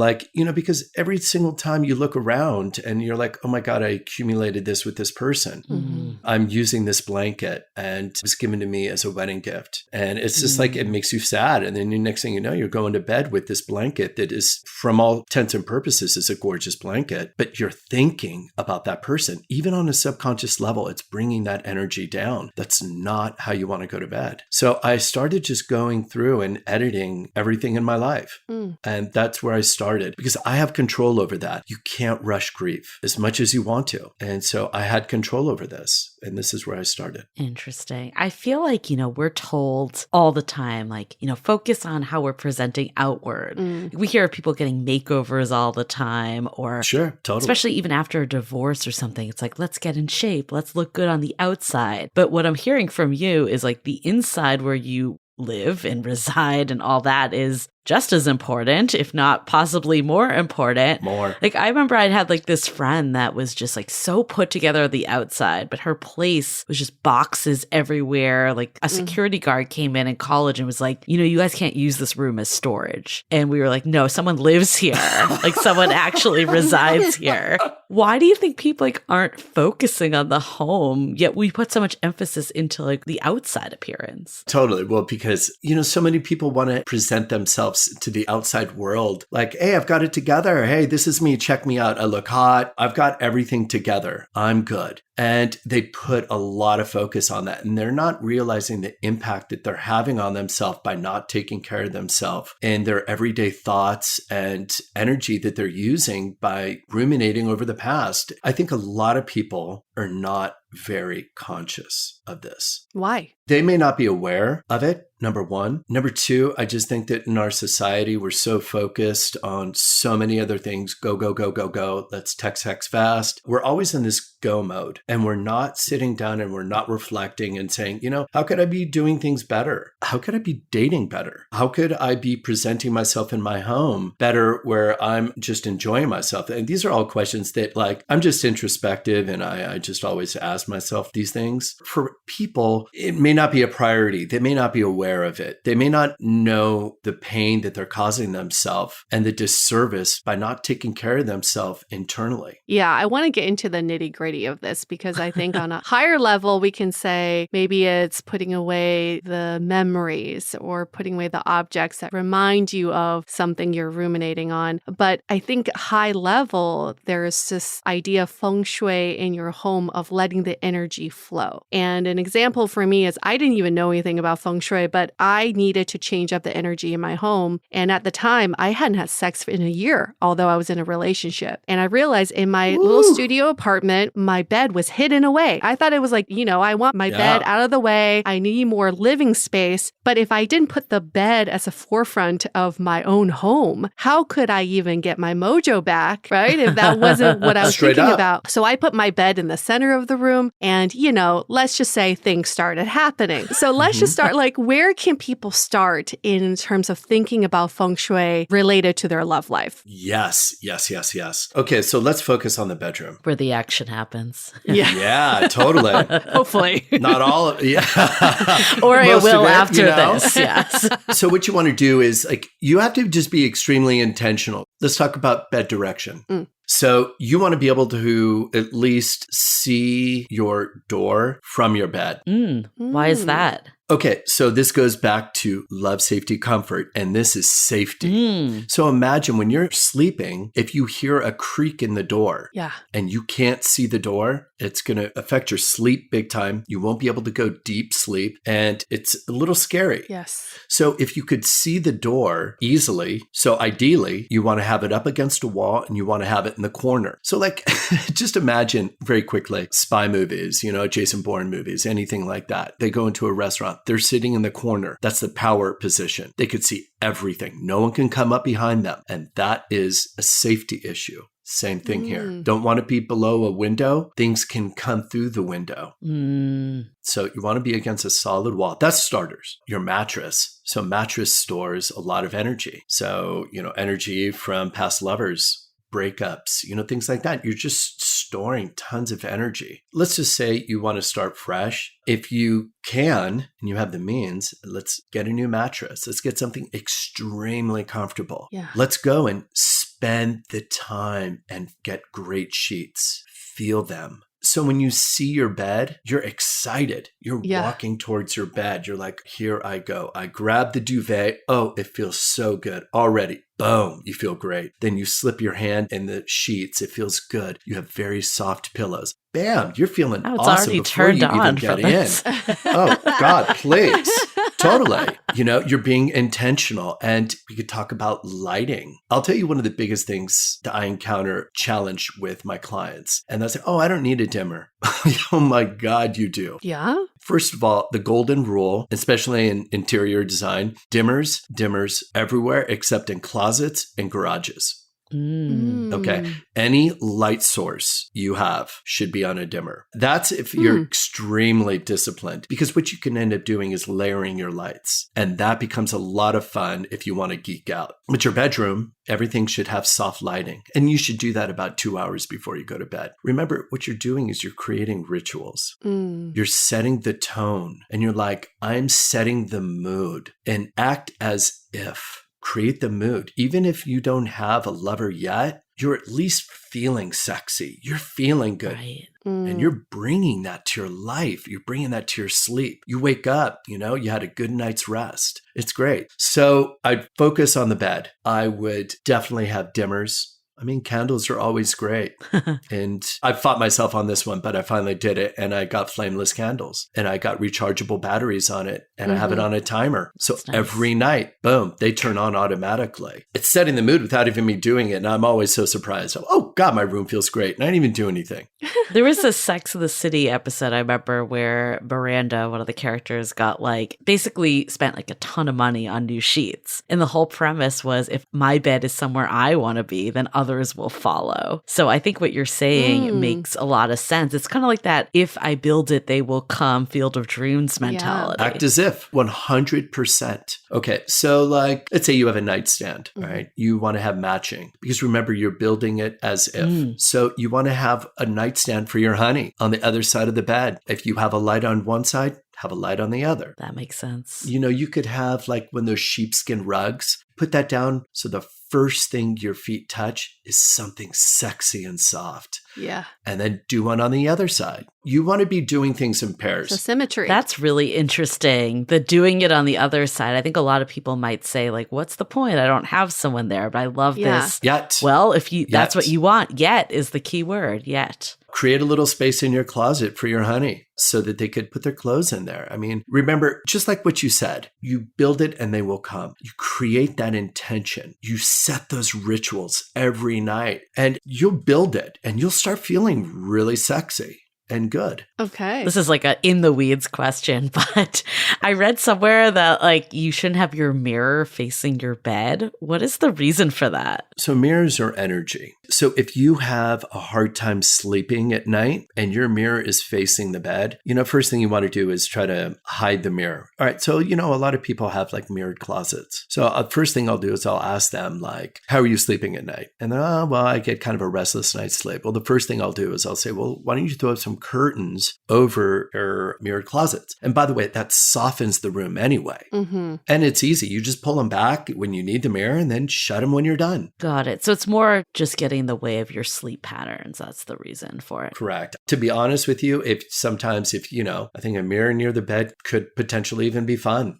because every single time you look around and you're like, oh my God, I accumulated this with this person. Mm-hmm. I'm using this blanket and it was given to me as a wedding gift. And it's just like, it makes you sad. And then the next thing you know, you're going to bed with this blanket that is, from all intents and purposes, is a gorgeous blanket, but you're thinking about that person, even on a subconscious level. It's bringing that energy down. That's not how you want to go to bed. So I started just going through and editing everything in my life. And that's where I started, because I have control over that. You can't rush grief as much as you want to. And so I had control over this. And this is where I started. Interesting. I feel like, we're told all the time, like, focus on how we're presenting outward. We hear of people getting makeovers all the time, or sure, totally. Especially even after a divorce or something. It's like, let's get in shape. Let's look good on the outside. But what I'm hearing from you is like the inside where you live and reside and all that is just as important, if not possibly more important. Like, I remember I had like this friend that was just like so put together on the outside, but her place was just boxes everywhere. Like a security guard came in college and was like, you guys can't use this room as storage. And we were like, no, someone lives here. Like someone actually resides here. Why do you think people like aren't focusing on the home, yet we put so much emphasis into like the outside appearance? Totally. Well, because, so many people want to present themselves to the outside world. Like, hey, I've got it together. Hey, this is me. Check me out. I look hot. I've got everything together. I'm good. And they put a lot of focus on that. And they're not realizing the impact that they're having on themselves by not taking care of themselves and their everyday thoughts and energy that they're using by ruminating over the past. I think a lot of people are not very conscious of this. Why? They may not be aware of it, number one. Number two, I just think that in our society, we're so focused on so many other things. Go, go, go, go, go. Let's text fast. We're always in this go mode, and we're not sitting down and we're not reflecting and saying, how could I be doing things better? How could I be dating better? How could I be presenting myself in my home better where I'm just enjoying myself? And these are all questions that like, I'm just introspective and I just always ask myself these things. For people, it may not be a priority. They may not be aware of it. They may not know the pain that they're causing themselves and the disservice by not taking care of themselves internally. Yeah, I want to get into the nitty-gritty of this because I think on a higher level, we can say maybe it's putting away the memories or putting away the objects that remind you of something you're ruminating on. But I think high level, there's this idea of Feng Shui in your home of letting the energy flow. And an example for me is I didn't even know anything about Feng Shui, but I needed to change up the energy in my home. And at the time, I hadn't had sex in a year, although I was in a relationship. And I realized in my little studio apartment, my bed was hidden away. I thought it was like, I want my bed out of the way. I need more living space. But if I didn't put the bed as a forefront of my own home, how could I even get my mojo back, right? If that wasn't what I was thinking about. So I put my bed in the center of the room and, let's just say things started happening. So let's just start like, where can people start in terms of thinking about Feng Shui related to their love life? Yes. Okay, so let's focus on the bedroom. Where the action happens. Yeah, totally. Hopefully. Not all of or it will after this, yes. So what you want to do is like, you have to just be extremely intentional. Let's talk about bed direction. So you want to be able to at least see your door from your bed. Why is that? Okay, so this goes back to love, safety, comfort, and this is safety. So imagine when you're sleeping, if you hear a creak in the door and you can't see the door, it's going to affect your sleep big time. You won't be able to go deep sleep, and it's a little scary. Yes. So if you could see the door easily, so ideally, you want to have it up against a wall and you want to have it in the corner. So like, just imagine very quickly, spy movies, Jason Bourne movies, anything like that. They go into a restaurant. They're sitting in the corner. That's the power position. They could see everything. No one can come up behind them. And that is a safety issue. Same thing here. Don't want to be below a window. Things can come through the window. So you want to be against a solid wall. That's starters. Your mattress. So mattress stores a lot of energy. So, energy from past lovers, breakups, things like that. You're just storing tons of energy. Let's just say you want to start fresh. If you can, and you have the means, let's get a new mattress. Let's get something extremely comfortable. Let's go and spend the time and get great sheets. Feel them. So when you see your bed, you're excited. You're Yeah. walking towards your bed. You're like, here I go. I grab the duvet. Oh, it feels so good already. Boom, you feel great. Then you slip your hand in the sheets. It feels good. You have very soft pillows. Bam, you're feeling Oh, it's awesome already before turned you even on get for in. this. Oh, God, please. Totally. You're being intentional. And we could talk about lighting. I'll tell you one of the biggest things that I encounter challenge with my clients. And that's, oh, I don't need a dimmer. Oh my God, you do. Yeah. First of all, the golden rule, especially in interior design, dimmers everywhere except in closets and garages. Okay. Any light source you have should be on a dimmer. That's if you're extremely disciplined, because what you can end up doing is layering your lights. And that becomes a lot of fun if you want to geek out. But your bedroom, everything should have soft lighting. And you should do that about 2 hours before you go to bed. Remember, what you're doing is you're creating rituals. You're setting the tone. And you're like, I'm setting the mood, and act as if. Create the mood. Even if you don't have a lover yet, you're at least feeling sexy. You're feeling good. Right. And you're bringing that to your life. You're bringing that to your sleep. You wake up, you had a good night's rest. It's great. So I'd focus on the bed. I would definitely have dimmers. I mean, candles are always great. And I fought myself on this one, but I finally did it. And I got flameless candles, and I got rechargeable batteries on it, and I have it on a timer. So That's nice. every night, boom, they turn on automatically. It's setting the mood without even me doing it. And I'm always so surprised. Oh God, my room feels great. And I didn't even do anything. There was a Sex of the City episode I remember where Miranda, one of the characters, got basically spent a ton of money on new sheets. And the whole premise was, if my bed is somewhere I want to be, then others will follow. So I think what you're saying makes a lot of sense. It's kind of like that, if I build it, they will come Field of Dreams mentality. Act as if, 100%. Okay, so let's say you have a nightstand, right? You want to have matching, because remember, you're building it as if. So you want to have a nightstand for your honey on the other side of the bed. If you have a light on one side, have a light on the other. That makes sense. You could have one of those sheepskin rugs, put that down so the first thing your feet touch is something sexy and soft. Yeah. And then do one on the other side. You want to be doing things in pairs. So symmetry. That's really interesting. The doing it on the other side. I think a lot of people might say, what's the point? I don't have someone there, but I love this. Yet. Well, that's what you want. Yet is the key word, yet. Create a little space in your closet for your honey so that they could put their clothes in there. I mean, remember, just like what you said, you build it and they will come. You create that intention. You set those rituals every night, and you'll build it, and you'll start feeling really sexy and good. Okay. This is a in the weeds question, but I read somewhere that you shouldn't have your mirror facing your bed. What is the reason for that? So mirrors are energy. So if you have a hard time sleeping at night and your mirror is facing the bed, first thing you want to do is try to hide the mirror. All right. So, a lot of people have mirrored closets. So first thing I'll do is I'll ask them how are you sleeping at night? And then, I get kind of a restless night's sleep. Well, the first thing I'll do is I'll say, well, why don't you throw up some curtains over your mirrored closets? And by the way, that softens the room anyway. And it's easy. You just pull them back when you need the mirror and then shut them when you're done. Got it. So it's more just getting in the way of your sleep patterns. That's the reason for it. Correct. To be honest with you, if I think a mirror near the bed could potentially even be fun.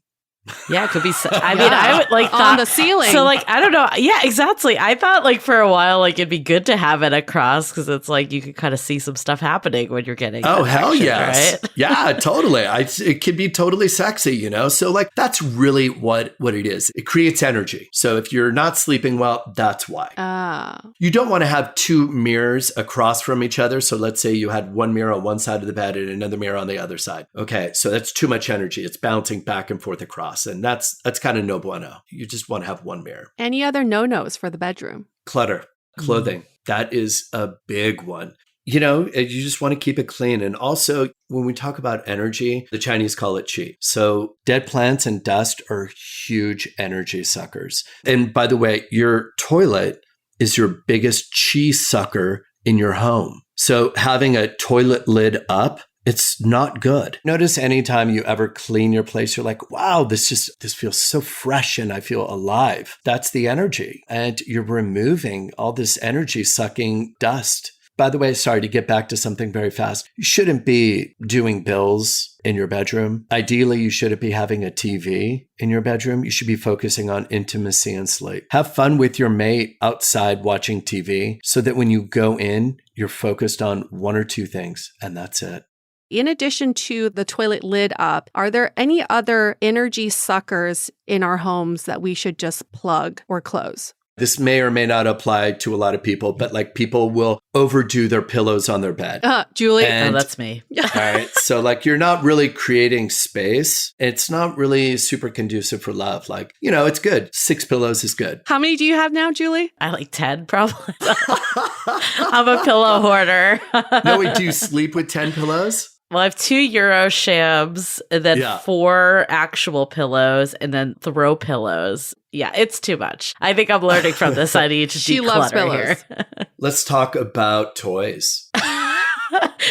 Yeah, it could be. I mean, I would thought on the ceiling. So I don't know. Yeah, exactly. I thought for a while it'd be good to have it across, because it's you could kind of see some stuff happening when you're getting. Oh, hell action, yes. Right? Yeah, totally. It could be totally sexy, So that's really what it is. It creates energy. So if you're not sleeping well, that's why. You don't want to have two mirrors across from each other. So let's say you had one mirror on one side of the bed and another mirror on the other side. Okay, so that's too much energy. It's bouncing back and forth across. And that's kind of no bueno. You just want to have one mirror. Any other no-nos for the bedroom? Clutter, clothing. That is a big one. You just want to keep it clean. And also, when we talk about energy, the Chinese call it qi. So dead plants and dust are huge energy suckers. And by the way, your toilet is your biggest qi sucker in your home. So having a toilet lid up, it's not good. Notice anytime you ever clean your place, you're like, wow, this feels so fresh and I feel alive. That's the energy. And you're removing all this energy sucking dust. By the way, sorry to get back to something very fast. You shouldn't be doing bills in your bedroom. Ideally, you shouldn't be having a TV in your bedroom. You should be focusing on intimacy and sleep. Have fun with your mate outside watching TV so that when you go in, you're focused on one or two things, and that's it. In addition to the toilet lid up, are there any other energy suckers in our homes that we should just plug or close? This may or may not apply to a lot of people, but like people will overdo their pillows on their bed. Julie? And, that's me. all right. So like you're not really creating space. It's not really super conducive for love. Like, it's good. 6 pillows is good. How many do you have now, Julie? I like 10 probably. I'm a pillow hoarder. No, wait, do you sleep with 10 pillows? Well, I have 2 Euro shams and then 4 actual pillows and then throw pillows. Yeah, it's too much. I think I'm learning from this. I need to She declutter loves pillows. here. Let's talk about toys.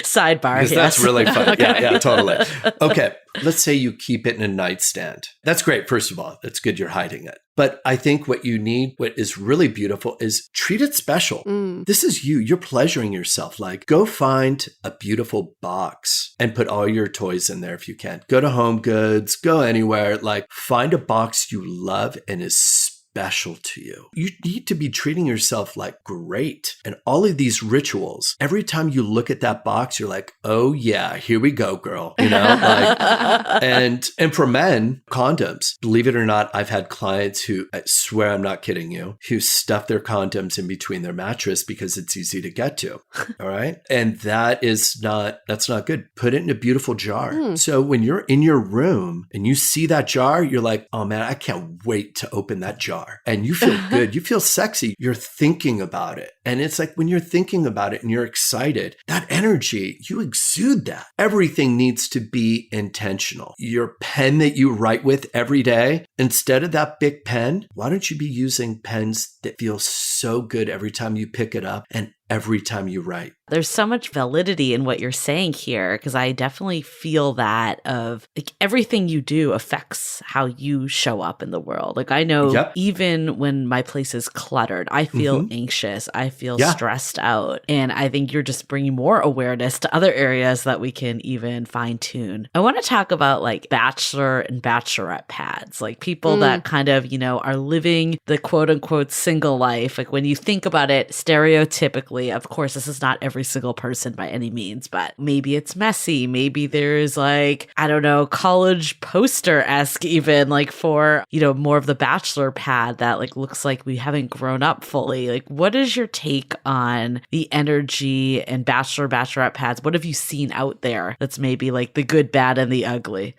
Sidebar. Because yes. that's really fun. Okay. Yeah, totally. Okay, let's say you keep it in a nightstand. That's great, first of all. It's good you're hiding it. But I think what you need, what is really beautiful is treat it special. This is you. You're pleasuring yourself. Like, go find a beautiful box and put all your toys in there if you can. Go to Home Goods, go anywhere. Like, find a box you love and is special to you. You need to be treating yourself like great. And all of these rituals, every time you look at that box, you're like, oh yeah, here we go, girl. And for men, condoms. Believe it or not, I've had clients who, I swear I'm not kidding you, who stuff their condoms in between their mattress because it's easy to get to. All right. And that's not good. Put it in a beautiful jar. So when you're in your room and you see that jar, you're like, oh man, I can't wait to open that jar. And you feel good. You feel sexy. You're thinking about it. And it's like when you're thinking about it and you're excited, that energy, you exude that. Everything needs to be intentional. Your pen that you write with every day, instead of that big pen, why don't you be using pens that feel so good every time you pick it up and every time you write? There's so much validity in what you're saying here, because I definitely feel that of like everything you do affects how you show up in the world. Like I know even when my place is cluttered, I feel anxious, I feel stressed out. And I think you're just bringing more awareness to other areas that we can even fine tune. I want to talk about like bachelor and bachelorette pads, like people that kind of, are living the quote unquote single life. Like when you think about it stereotypically, of course, this is not every single person by any means, but maybe it's messy. Maybe there's like, I don't know, college poster-esque even like for, more of the bachelor pad that like looks like we haven't grown up fully. Like, what is your take on the energy and bachelorette pads? What have you seen out there that's maybe like the good, bad, and the ugly?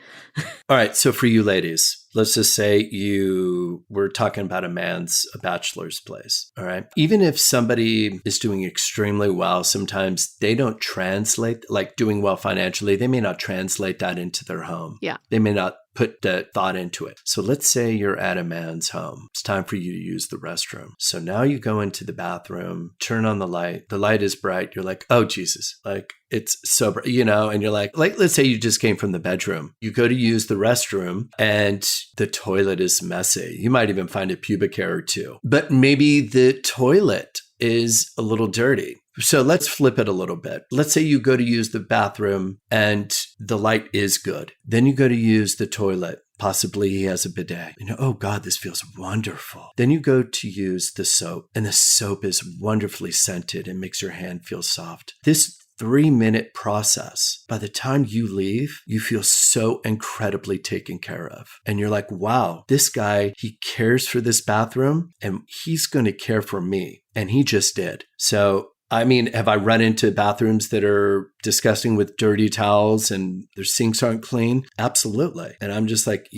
All right. So for you ladies, let's just say we're talking about a bachelor's place. All right. Even if somebody is doing extremely well, sometimes they don't translate, like doing well financially, they may not translate that into their home. Yeah. They may not put the thought into it. So let's say you're at a man's home. It's time for you to use the restroom. So now you go into the bathroom, turn on the light. The light is bright. You're like, oh, Jesus, like it's so bright, and you're like, let's say you just came from the bedroom. You go to use the restroom and the toilet is messy. You might even find a pubic hair or two, but maybe the toilet is a little dirty. So let's flip it a little bit. Let's say you go to use the bathroom and the light is good. Then you go to use the toilet. Possibly he has a bidet. Oh God, this feels wonderful. Then you go to use the soap and the soap is wonderfully scented and makes your hand feel soft. This 3-minute process, by the time you leave, you feel so incredibly taken care of. And you're like, wow, this guy, he cares for this bathroom and he's going to care for me. And he just did. So I mean, have I run into bathrooms that are disgusting with dirty towels and their sinks aren't clean? Absolutely. And I'm just like,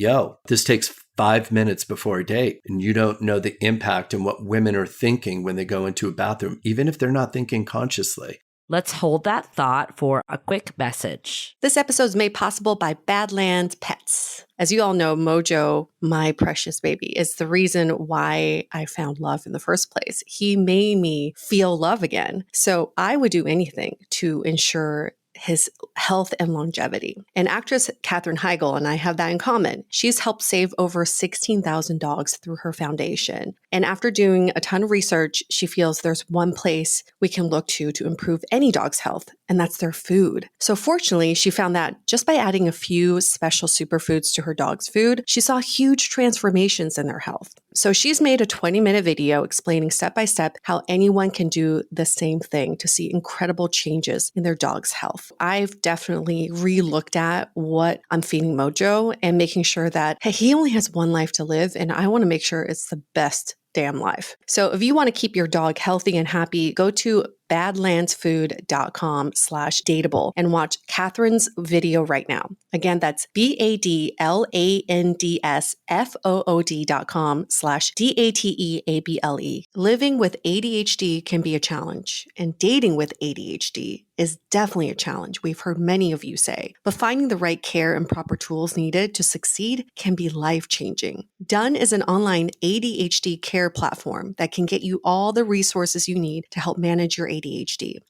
this takes 5 minutes before a date. And you don't know the impact and what women are thinking when they go into a bathroom, even if they're not thinking consciously. Let's hold that thought for a quick message. This episode is made possible by Badlands Pets. As you all know, Mojo, my precious baby, is the reason why I found love in the first place. He made me feel love again. So I would do anything to ensure his health and longevity. And actress Katherine Heigl and I have that in common. She's helped save over 16,000 dogs through her foundation. And after doing a ton of research, she feels there's one place we can look to improve any dog's health, and that's their food. So fortunately, she found that just by adding a few special superfoods to her dog's food, she saw huge transformations in their health. So she's made a 20-minute video explaining step by step how anyone can do the same thing to see incredible changes in their dog's health. I've definitely re-looked at what I'm feeding Mojo and making sure that, hey, he only has one life to live, and I want to make sure it's the best damn life. So if you want to keep your dog healthy and happy, go to badlandsfood.com/dateable and watch Catherine's video right now. Again, that's badlandsfood.com/dateable. Living with ADHD can be a challenge, and dating with ADHD is definitely a challenge, we've heard many of you say. But finding the right care and proper tools needed to succeed can be life-changing. Done is an online ADHD care platform that can get you all the resources you need to help manage your ADHD.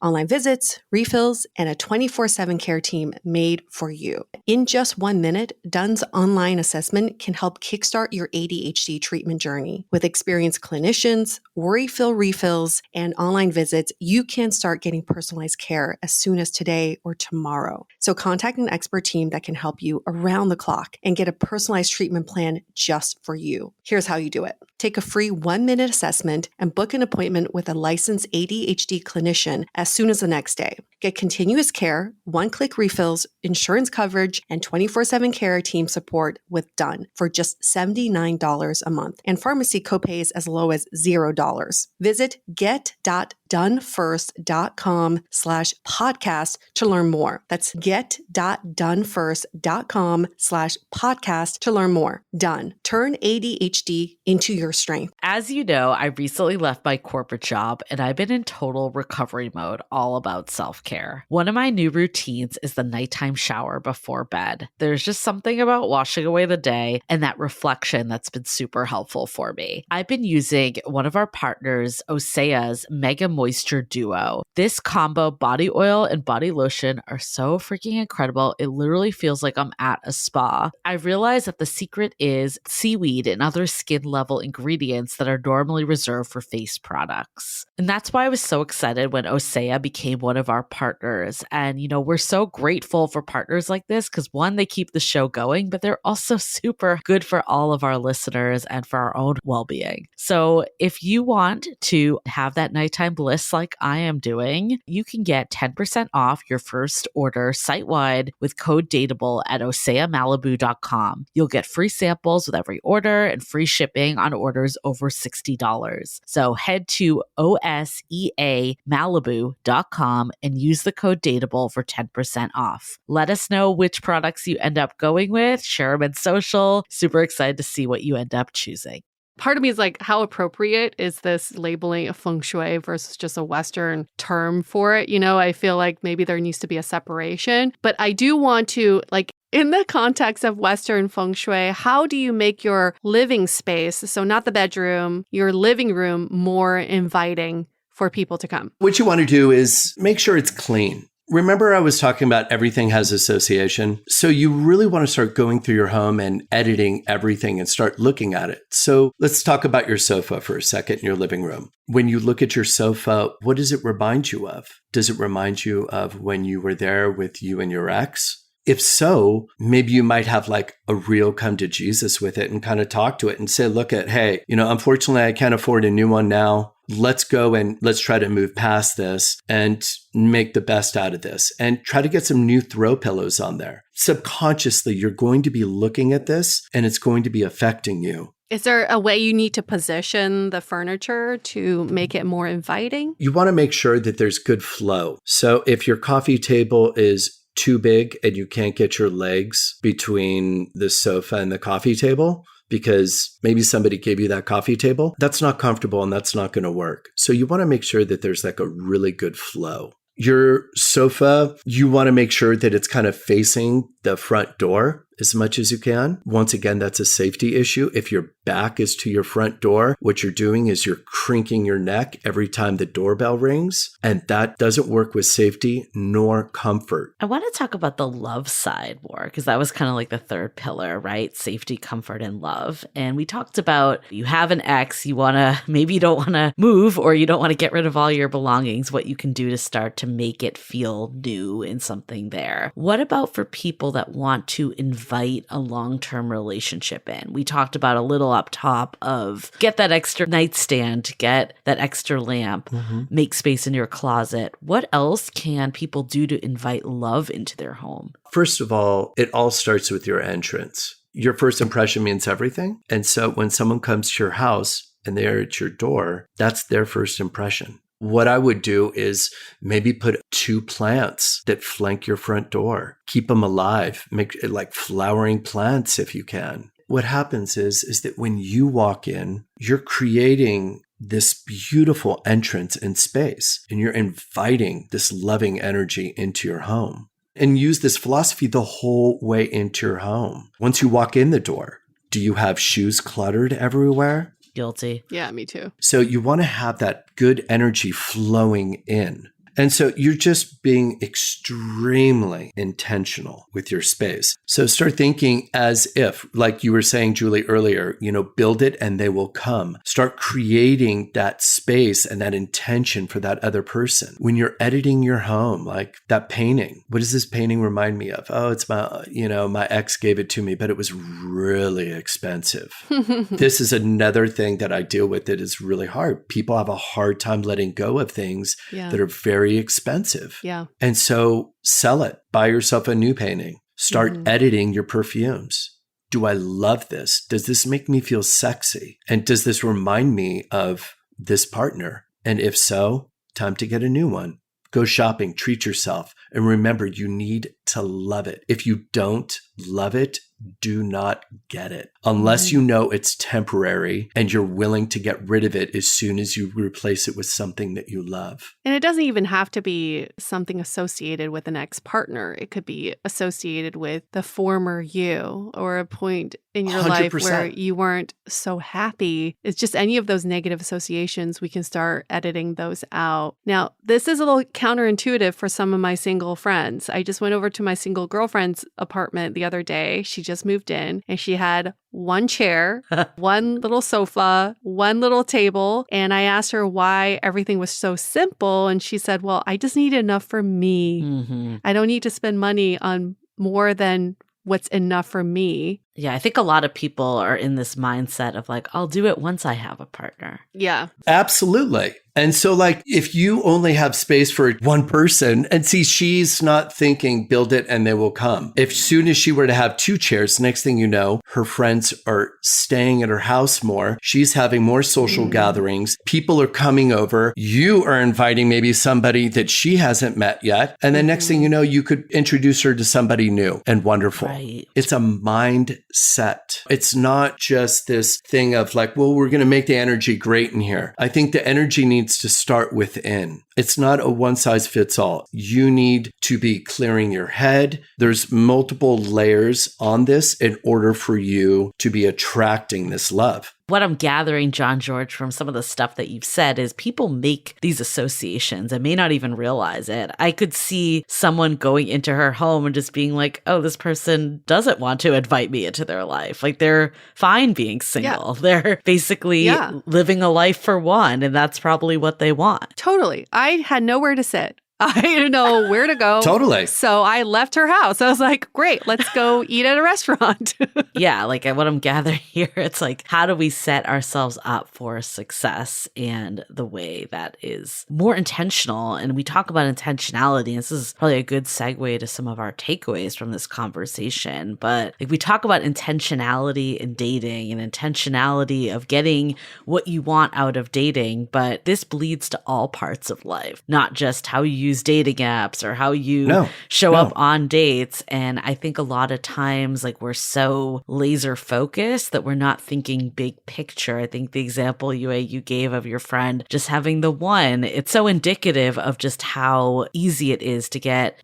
Online visits, refills, and a 24/7 care team made for you. In just 1 minute, Done's online assessment can help kickstart your ADHD treatment journey. With experienced clinicians, worry-fill refills, and online visits, you can start getting personalized care as soon as today or tomorrow. So contact an expert team that can help you around the clock and get a personalized treatment plan just for you. Here's how you do it. Take a free 1-minute assessment and book an appointment with a licensed ADHD clinician as soon as the next day. Get continuous care, one-click refills, insurance coverage, and 24/7 care team support with Done for just $79 a month, and pharmacy copays as low as $0. Visit get.donefirst.com/podcast to learn more. That's get.donefirst.com/podcast to learn more. Done. Turn ADHD into your strength. As you know, I recently left my corporate job and I've been in total recovery mode, all about self-care. One of my new routines is the nighttime shower before bed. There's just something about washing away the day and that reflection that's been super helpful for me. I've been using one of our partners, Osea's Mega Moisture Duo. This combo body oil and body lotion are so freaking incredible. It literally feels like I'm at a spa. I realized that the secret is seaweed and other skin level ingredients that are normally reserved for face products. And that's why I was so excited when Osea became one of our partners. And, we're so grateful for partners like this because one, they keep the show going, but they're also super good for all of our listeners and for our own well-being. So if you want to have that nighttime bliss like I am doing, you can get 10% off your first order site-wide with code DATEABLE at oseamalibu.com. You'll get free samples with every order and free shipping on orders over $60. So head to oseamalibu.com and use the code DATEABLE for 10% off. Let us know which products you end up going with, share them in social. Super excited to see what you end up choosing. Part of me is like, how appropriate is this labeling of Feng Shui versus just a Western term for it? I feel like maybe there needs to be a separation. But I do want to, in the context of Western Feng Shui, how do you make your living space, so not the bedroom, your living room, more inviting for people to come? What you want to do is make sure it's clean. Remember, I was talking about everything has association. So you really want to start going through your home and editing everything and start looking at it. So let's talk about your sofa for a second in your living room. When you look at your sofa, what does it remind you of? Does it remind you of when you were there with you and your ex? If so, maybe you might have a real come to Jesus with it and kind of talk to it and say, hey, unfortunately, I can't afford a new one now. Let's go and let's try to move past this and make the best out of this and try to get some new throw pillows on there. Subconsciously, you're going to be looking at this and it's going to be affecting you. Is there a way you need to position the furniture to make it more inviting? You want to make sure that there's good flow. So if your coffee table is too big and you can't get your legs between the sofa and the coffee table, because maybe somebody gave you that coffee table, that's not comfortable and that's not going to work. So you want to make sure that there's a really good flow. Your sofa, you want to make sure that it's kind of facing the front door. as much as you can. Once again, that's a safety issue. If your back is to your front door, what you're doing is you're crinking your neck every time the doorbell rings. And that doesn't work with safety nor comfort. I want to talk about the love side more, because that was kind of like the third pillar, right? Safety, comfort, and love. And we talked about you have an ex, maybe you don't want to move or you don't want to get rid of all your belongings, what you can do to start to make it feel new and something there. What about for people that want to invite a long-term relationship in? We talked about a little up top of get that extra nightstand, get that extra lamp, make space in your closet. What else can people do to invite love into their home? First of all, it all starts with your entrance. Your first impression means everything. And so when someone comes to your house and they're at your door, that's their first impression. What I would do is maybe put 2 plants that flank your front door. Keep them alive. Make it like flowering plants if you can. What happens is that when you walk in, you're creating this beautiful entrance in space, and you're inviting this loving energy into your home. And use this philosophy the whole way into your home. Once you walk in the door, do you have shoes cluttered everywhere? Guilty. Yeah, me too. So you want to have that good energy flowing in. And so you're just being extremely intentional with your space. So start thinking as if, like you were saying, Julie, earlier, build it and they will come. Start creating that space and that intention for that other person. When you're editing your home, like that painting, what does this painting remind me of? Oh, it's my ex gave it to me, but it was really expensive. This is another thing that I deal with that is really hard. People have a hard time letting go of things that are very expensive. Yeah. And so sell it. Buy yourself a new painting. Start editing your perfumes. Do I love this? Does this make me feel sexy? And does this remind me of this partner? And if so, time to get a new one. Go shopping, treat yourself. And remember, you need to love it. If you don't love it, do not get it unless you know it's temporary and you're willing to get rid of it as soon as you replace it with something that you love. And it doesn't even have to be something associated with an ex-partner. It could be associated with the former you or a point in your 100%. Life where you weren't so happy. It's just any of those negative associations, we can start editing those out. Now, this is a little counterintuitive for some of my single friends. I just went over to my single girlfriend's apartment the other day. She just moved in and she had one chair, one little sofa, one little table. And I asked her why everything was so simple. And she said, well, I just need enough for me. I don't need to spend money on more than what's enough for me. Yeah, I think a lot of people are in this mindset of like, I'll do it once I have a partner. Yeah. Absolutely. And so like if you only have space for one person, and see, she's not thinking build it and they will come. If soon as she were to have 2 chairs, next thing you know, her friends are staying at her house more. She's having more social gatherings. People are coming over. You are inviting maybe somebody that she hasn't met yet. And then next thing you know, you could introduce her to somebody new and wonderful. Right. It's a mindset. It's not just this thing of like, well, we're going to make the energy great in here. I think the energy needs to start within. It's not a one size fits all. You need to be clearing your head. There's multiple layers on this in order for you to be attracting this love. What I'm gathering, John George, from some of the stuff that you've said is people make these associations and may not even realize it. I could see someone going into her home and just being like, oh, this person doesn't want to invite me into their life. Like they're fine being single. Yeah. They're basically living a life for one. And that's probably what they want. Totally. I had nowhere to sit. I didn't know where to go. Totally. So I left her house. I was like, great, let's go eat at a restaurant. Yeah, like what I'm gathering here, it's like, how do we set ourselves up for success and the way that is more intentional? And we talk about intentionality. And this is probably a good segue to some of our takeaways from this conversation. But like we talk about intentionality in dating and intentionality of getting what you want out of dating. But this bleeds to all parts of life, not just how you use dating apps or how you show up on dates. And I think a lot of times, like, we're so laser focused that we're not thinking big picture. I think the example you gave of your friend just having the one, it's so indicative of just how easy it is to get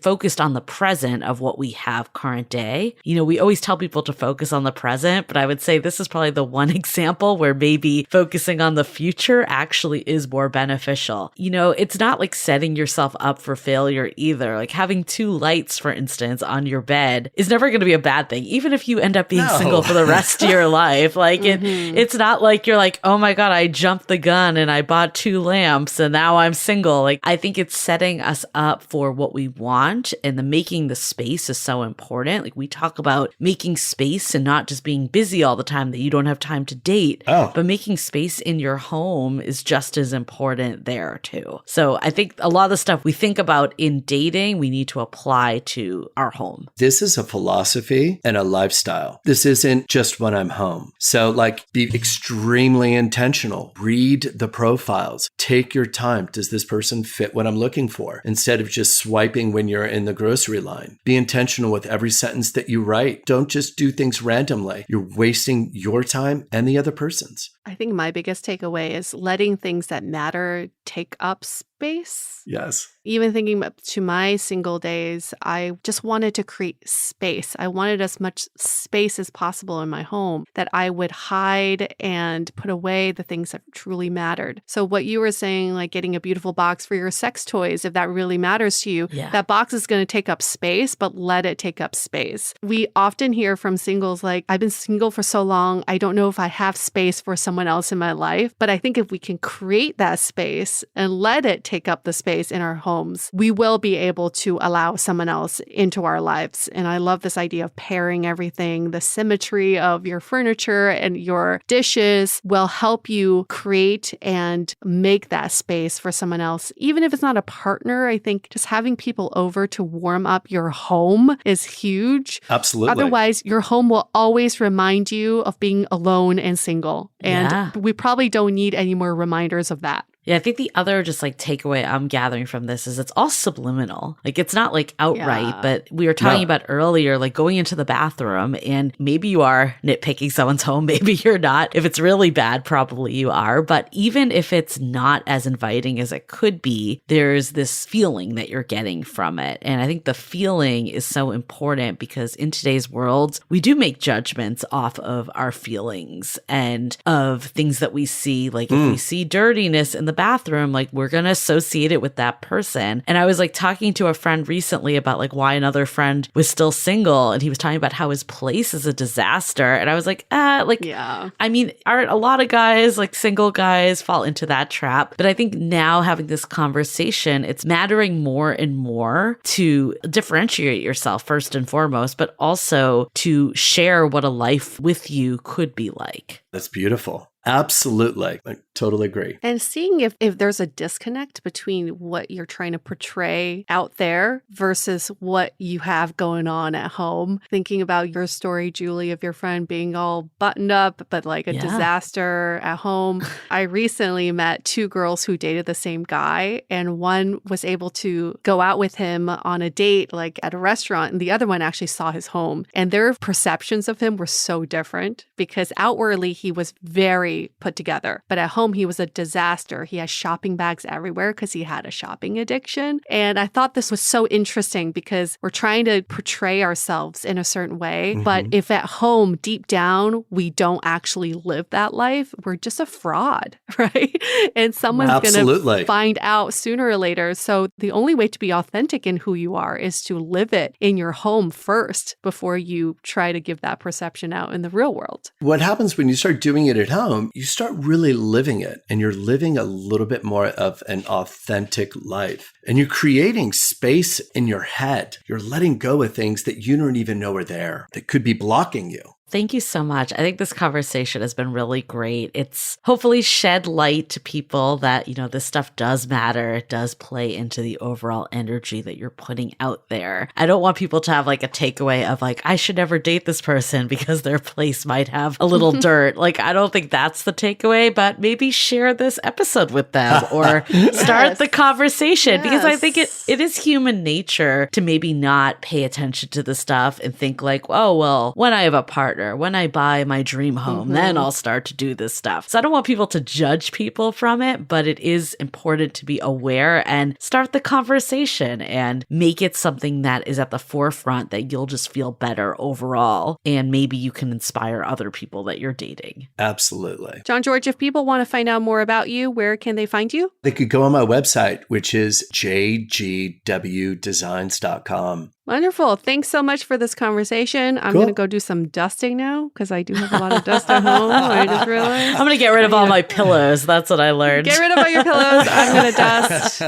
focused on the present of what we have current day. You know, we always tell people to focus on the present, but I would say this is probably the one example where maybe focusing on the future actually is more beneficial. You know, it's not like setting yourself up for failure either. Like having two lights, for instance, on your bed is never going to be a bad thing, even if you end up being single for the rest of your life. Like it's not like you're like, oh my God, I jumped the gun and I bought two lamps and now I'm single. Like, I think it's setting us up for what we want, and the making the space is so important. Like, we talk about making space and not just being busy all the time that you don't have time to date, but making space in your home is just as important there too. So I think a lot of the stuff we think about in dating, we need to apply to our home. This is a philosophy and a lifestyle. This isn't just when I'm home. So like, be extremely intentional. Read the profiles. Take your time. Does this person fit what I'm looking for? Instead of just swiping when you're in the grocery line. Be intentional with every sentence that you write. Don't just do things randomly. You're wasting your time and the other person's. I think my biggest takeaway is letting things that matter take up space. Yes. Even thinking to my single days, I just wanted to create space. I wanted as much space as possible in my home that I would hide and put away the things that truly mattered. So what you were saying, like getting a beautiful box for your sex toys, if that really matters to you, that box is going to take up space, but let it take up space. We often hear from singles like, I've been single for so long, I don't know if I have space for someone else in my life. But I think if we can create that space and let it take up the space in our homes, we will be able to allow someone else into our lives. And I love this idea of pairing everything. The symmetry of your furniture and your dishes will help you create and make that space for someone else. Even if it's not a partner, I think just having people over to warm up your home is huge. Absolutely. Otherwise, your home will always remind you of being alone and single. And we probably don't need any more reminders of that. Yeah, I think the other just like takeaway I'm gathering from this is it's all subliminal. Like, it's not like outright, but we were talking about earlier, like going into the bathroom, and maybe you are nitpicking someone's home, maybe you're not. If it's really bad, probably you are. But even if it's not as inviting as it could be, there's this feeling that you're getting from it. And I think the feeling is so important because in today's world, we do make judgments off of our feelings and of things that we see. Like if we see dirtiness in the bathroom, like we're going to associate it with that person. And I was like talking to a friend recently about like why another friend was still single, and he was talking about how his place is a disaster. And I was like, I mean, aren't a lot of guys, like single guys, fall into that trap? But I think now having this conversation, it's mattering more and more to differentiate yourself first and foremost, but also to share what a life with you could be like. That's beautiful. Absolutely. I totally agree. And seeing if there's a disconnect between what you're trying to portray out there versus what you have going on at home. Thinking about your story, Julie, of your friend being all buttoned up, but like a disaster at home. I recently met two girls who dated the same guy, and one was able to go out with him on a date, like at a restaurant, and the other one actually saw his home. And their perceptions of him were so different because outwardly he was very put together, but at home he was a disaster. He has shopping bags everywhere because he had a shopping addiction. And I thought this was so interesting because we're trying to portray ourselves in a certain way, but if at home deep down we don't actually live that life, we're just a fraud, right? And someone's going to find out sooner or later. So the only way to be authentic in who you are is to live it in your home first before you try to give that perception out in the real world. What happens when you start doing it at home, you start really living it, and you're living a little bit more of an authentic life, and you're creating space in your head. You're letting go of things that you don't even know are there that could be blocking you. Thank you so much. I think this conversation has been really great. It's hopefully shed light to people that, this stuff does matter. It does play into the overall energy that you're putting out there. I don't want people to have like a takeaway of like, I should never date this person because their place might have a little dirt. Like, I don't think that's the takeaway, but maybe share this episode with them or start the conversation because I think it is human nature to maybe not pay attention to the stuff and think like, oh, well, when I have a partner, when I buy my dream home, then I'll start to do this stuff. So I don't want people to judge people from it, but it is important to be aware and start the conversation and make it something that is at the forefront that you'll just feel better overall. And maybe you can inspire other people that you're dating. Absolutely. John George, if people want to find out more about you, where can they find you? They could go on my website, which is jgwdesigns.com. Wonderful. Thanks so much for this conversation. I'm going to go do some dusting now because I do have a lot of dust at home. I just realized. I'm going to get rid of all my pillows. That's what I learned. Get rid of all your pillows. I'm going to dust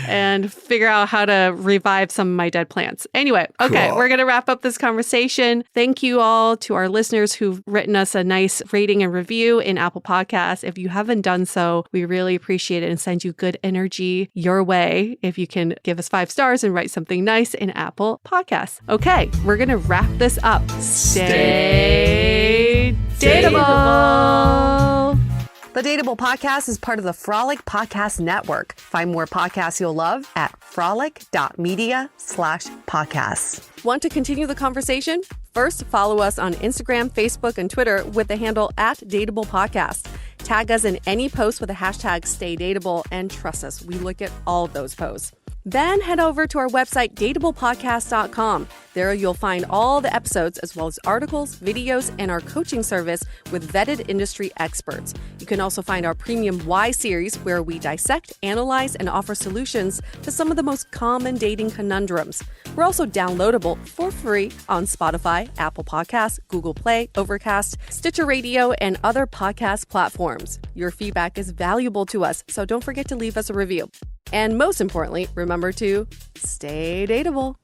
and figure out how to revive some of my dead plants. Anyway, okay, We're going to wrap up this conversation. Thank you all to our listeners who've written us a nice rating and review in Apple Podcasts. If you haven't done so, we really appreciate it and send you good energy your way if you can give us 5 stars and write something nice in Apple Podcasts. Okay, we're going to wrap this up. Stay dateable. The Dateable Podcast is part of the Frolic Podcast Network. Find more podcasts you'll love at frolic.media/podcasts. Want to continue the conversation? First, follow us on Instagram, Facebook, and Twitter with the handle @DateablePodcast. Tag us in any post with the hashtag StayDateable, and trust us, we look at all of those posts. Then head over to our website, dateablepodcast.com. There you'll find all the episodes as well as articles, videos, and our coaching service with vetted industry experts. You can also find our premium Why series where we dissect, analyze, and offer solutions to some of the most common dating conundrums. We're also downloadable for free on Spotify, Apple Podcasts, Google Play, Overcast, Stitcher Radio, and other podcast platforms. Your feedback is valuable to us, so don't forget to leave us a review. And most importantly, remember to stay dateable.